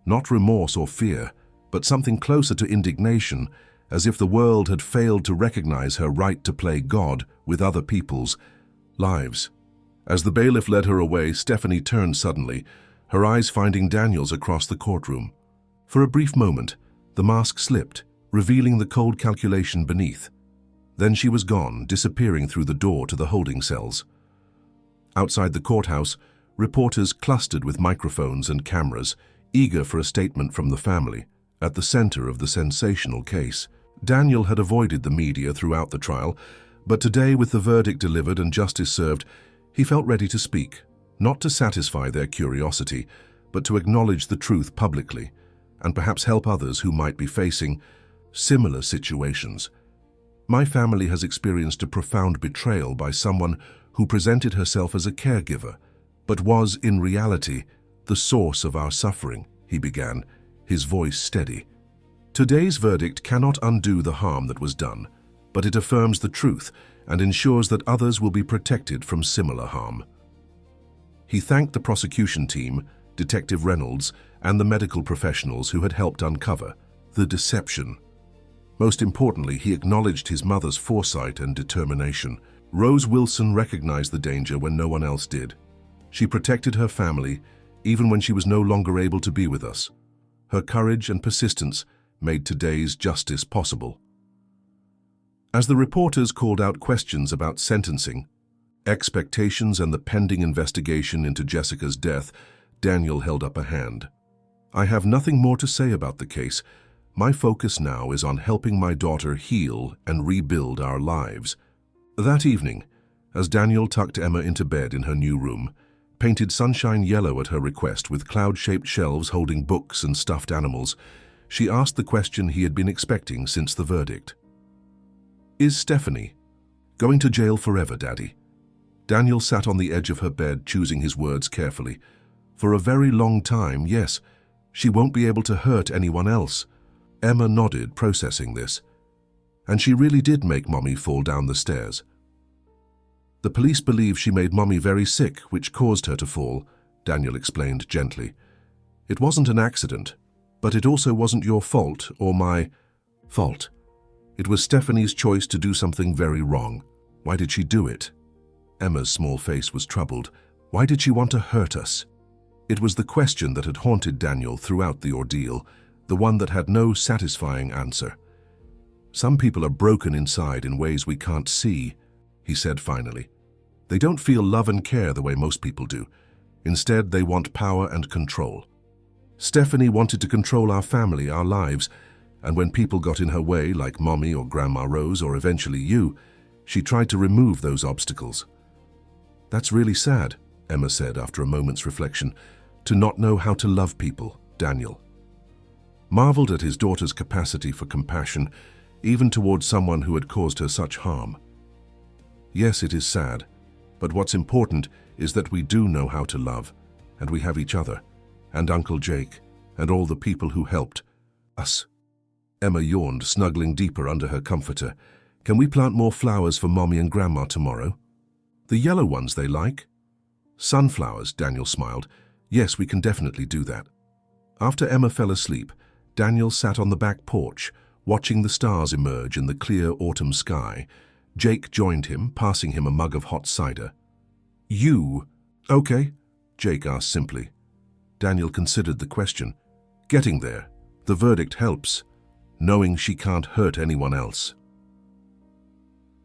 Not remorse or fear, but something closer to indignation, as if the world had failed to recognize her right to play God with other people's lives. As the bailiff led her away, Stephanie turned suddenly, her eyes finding Daniel's across the courtroom. For a brief moment, the mask slipped, revealing the cold calculation beneath. Then she was gone, disappearing through the door to the holding cells. Outside the courthouse, reporters clustered with microphones and cameras, eager for a statement from the family, at the center of the sensational case. Daniel had avoided the media throughout the trial, but today, with the verdict delivered and justice served, he felt ready to speak, not to satisfy their curiosity, but to acknowledge the truth publicly, and perhaps help others who might be facing similar situations. "My family has experienced a profound betrayal by someone who presented herself as a caregiver, but was, in reality, the source of our suffering," he began, his voice steady. "Today's verdict cannot undo the harm that was done, but it affirms the truth and ensures that others will be protected from similar harm." He thanked the prosecution team, Detective Reynolds, and the medical professionals who had helped uncover the deception. Most importantly, he acknowledged his mother's foresight and determination. Rose Wilson recognized the danger when no one else did. She protected her family, even when she was no longer able to be with us. Her courage and persistence made today's justice possible. As the reporters called out questions about sentencing, expectations, and the pending investigation into Jessica's death, Daniel held up a hand. "I have nothing more to say about the case. My focus now is on helping my daughter heal and rebuild our lives." That evening, as Daniel tucked Emma into bed in her new room, painted sunshine yellow at her request with cloud-shaped shelves holding books and stuffed animals, she asked the question he had been expecting since the verdict. "Is Stephanie going to jail forever, Daddy?" Daniel sat on the edge of her bed, choosing his words carefully. "For a very long time, yes. She won't be able to hurt anyone else." Emma nodded, processing this. "And she really did make Mommy fall down the stairs." "The police believe she made Mommy very sick, which caused her to fall," Daniel explained gently. "It wasn't an accident, but it also wasn't your fault or my fault. It was Stephanie's choice to do something very wrong. Why did she do it?" Emma's small face was troubled. Why did she want to hurt us? It was the question that had haunted Daniel throughout the ordeal, the one that had no satisfying answer. "Some people are broken inside in ways we can't see," he said finally. "They don't feel love and care the way most people do. Instead, they want power and control. Stephanie wanted to control our family, our lives, and when people got in her way, like Mommy or Grandma Rose or eventually you, she tried to remove those obstacles." "That's really sad," Emma said after a moment's reflection, "to not know how to love people." Daniel marveled at his daughter's capacity for compassion, even towards someone who had caused her such harm. "Yes, it is sad, but what's important is that we do know how to love, and we have each other, and Uncle Jake, and all the people who helped us." Emma yawned, snuggling deeper under her comforter. "Can we plant more flowers for Mommy and Grandma tomorrow? The yellow ones they like?" "Sunflowers," Daniel smiled. "Yes, we can definitely do that." After Emma fell asleep, Daniel sat on the back porch, watching the stars emerge in the clear autumn sky. Jake joined him, passing him a mug of hot cider. "You, okay?" Jake asked simply. Daniel considered the question. Getting there. The verdict helps, knowing she can't hurt anyone else.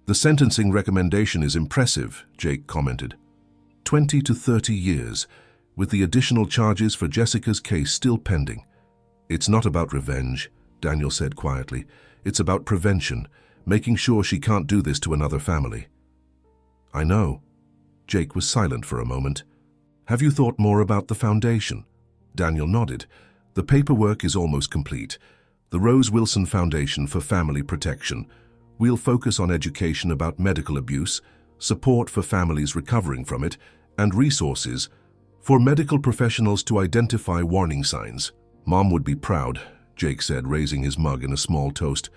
"The sentencing recommendation is impressive," Jake commented. 20 to 30 years, with the additional charges for Jessica's case still pending. "It's not about revenge," Daniel said quietly. "It's about prevention, making sure she can't do this to another family." "I know." Jake was silent for a moment. "Have you thought more about the foundation?" Daniel nodded. "The paperwork is almost complete. The Rose Wilson Foundation for Family Protection. We'll focus on education about medical abuse, support for families recovering from it, and resources for medical professionals to identify warning signs." "Mom would be proud," Jake said, raising his mug in a small toast.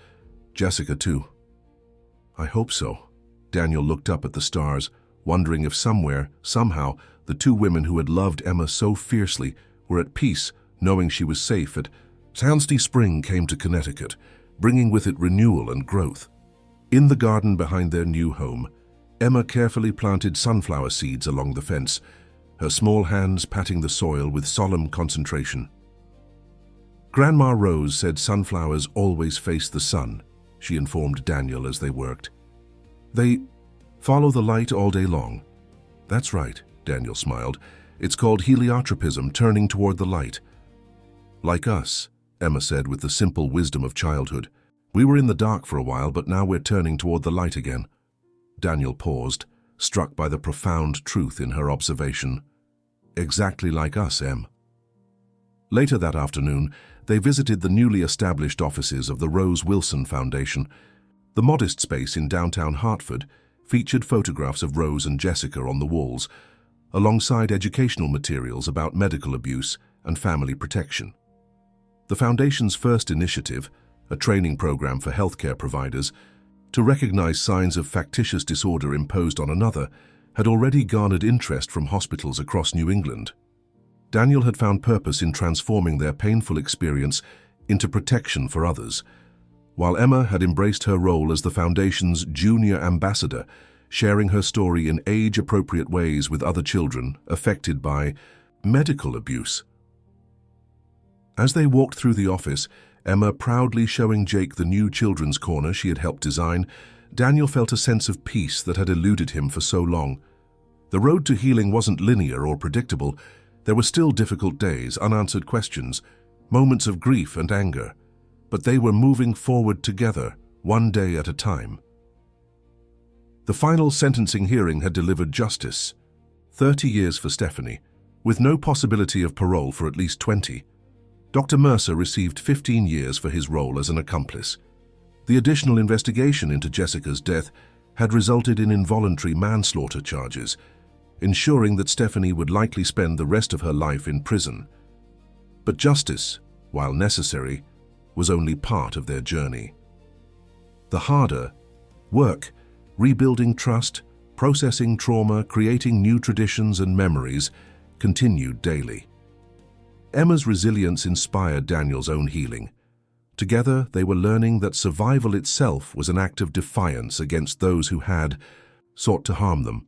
"Jessica too." "I hope so." Daniel looked up at the stars, wondering if somewhere, somehow, the two women who had loved Emma so fiercely were at peace, knowing she was safe at Sandy Spring came to Connecticut, bringing with it renewal and growth. In the garden behind their new home, Emma carefully planted sunflower seeds along the fence, her small hands patting the soil with solemn concentration. "Grandma Rose said sunflowers always face the sun," she informed Daniel as they worked. "They follow the light all day long." "That's right," Daniel smiled. "It's called heliotropism, turning toward the light." "Like us," Emma said with the simple wisdom of childhood. "We were in the dark for a while, but now we're turning toward the light again." Daniel paused, struck by the profound truth in her observation. "Exactly like us, Em." Later that afternoon, they visited the newly established offices of the Rose Wilson Foundation. The modest space in downtown Hartford featured photographs of Rose and Jessica on the walls, alongside educational materials about medical abuse and family protection. The Foundation's first initiative, a training program for healthcare providers, to recognize signs of factitious disorder imposed on another, had already garnered interest from hospitals across New England. Daniel had found purpose in transforming their painful experience into protection for others, while Emma had embraced her role as the Foundation's junior ambassador, sharing her story in age-appropriate ways with other children affected by medical abuse. As they walked through the office, Emma proudly showing Jake the new children's corner she had helped design, Daniel felt a sense of peace that had eluded him for so long. The road to healing wasn't linear or predictable. There were still difficult days, unanswered questions, moments of grief and anger, but they were moving forward together, one day at a time. The final sentencing hearing had delivered justice. 30 years for Stephanie, with no possibility of parole for at least 20. Dr. Mercer received 15 years for his role as an accomplice. The additional investigation into Jessica's death had resulted in involuntary manslaughter charges, ensuring that Stephanie would likely spend the rest of her life in prison. But justice, while necessary, was only part of their journey. The harder work, rebuilding trust, processing trauma, creating new traditions and memories, continued daily. Emma's resilience inspired Daniel's own healing. Together, they were learning that survival itself was an act of defiance against those who had sought to harm them.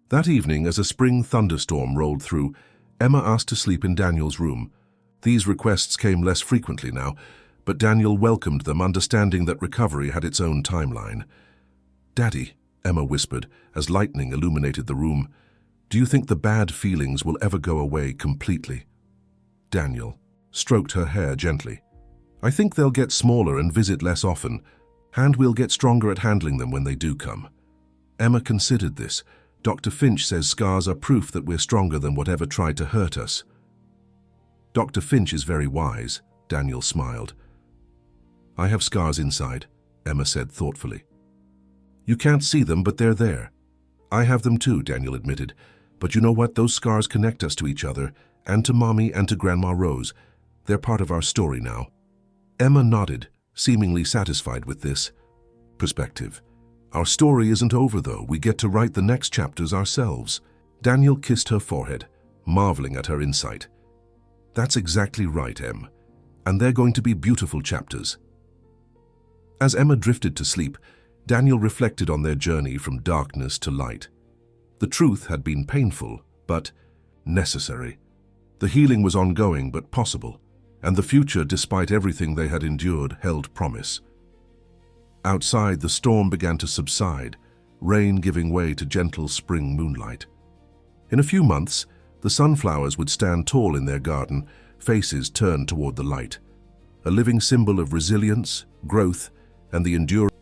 That evening, as a spring thunderstorm rolled through, Emma asked to sleep in Daniel's room. These requests came less frequently now, but Daniel welcomed them, understanding that recovery had its own timeline. "Daddy," Emma whispered, as lightning illuminated the room, "do you think the bad feelings will ever go away completely?" Daniel stroked her hair gently. "I think they'll get smaller and visit less often, and we'll get stronger at handling them when they do come." Emma considered this. "Dr. Finch says scars are proof that we're stronger than whatever tried to hurt us." "Dr. Finch is very wise," Daniel smiled. "I have scars inside," Emma said thoughtfully. "You can't see them, but they're there." "I have them too," Daniel admitted. "But you know what? Those scars connect us to each other, and to Mommy and to Grandma Rose. They're part of our story now." Emma nodded, seemingly satisfied with this perspective. "Our story isn't over, though. We get to write the next chapters ourselves." Daniel kissed her forehead, marveling at her insight. "That's exactly right, Em. and they're going to be beautiful chapters. As Emma drifted to sleep, Daniel reflected on their journey from darkness to light. The truth had been painful, but necessary. The healing was ongoing but possible, and the future, despite everything they had endured, held promise. Outside, the storm began to subside, rain giving way to gentle spring moonlight. In a few months, the sunflowers would stand tall in their garden, faces turned toward the light, a living symbol of resilience, growth, and the endurance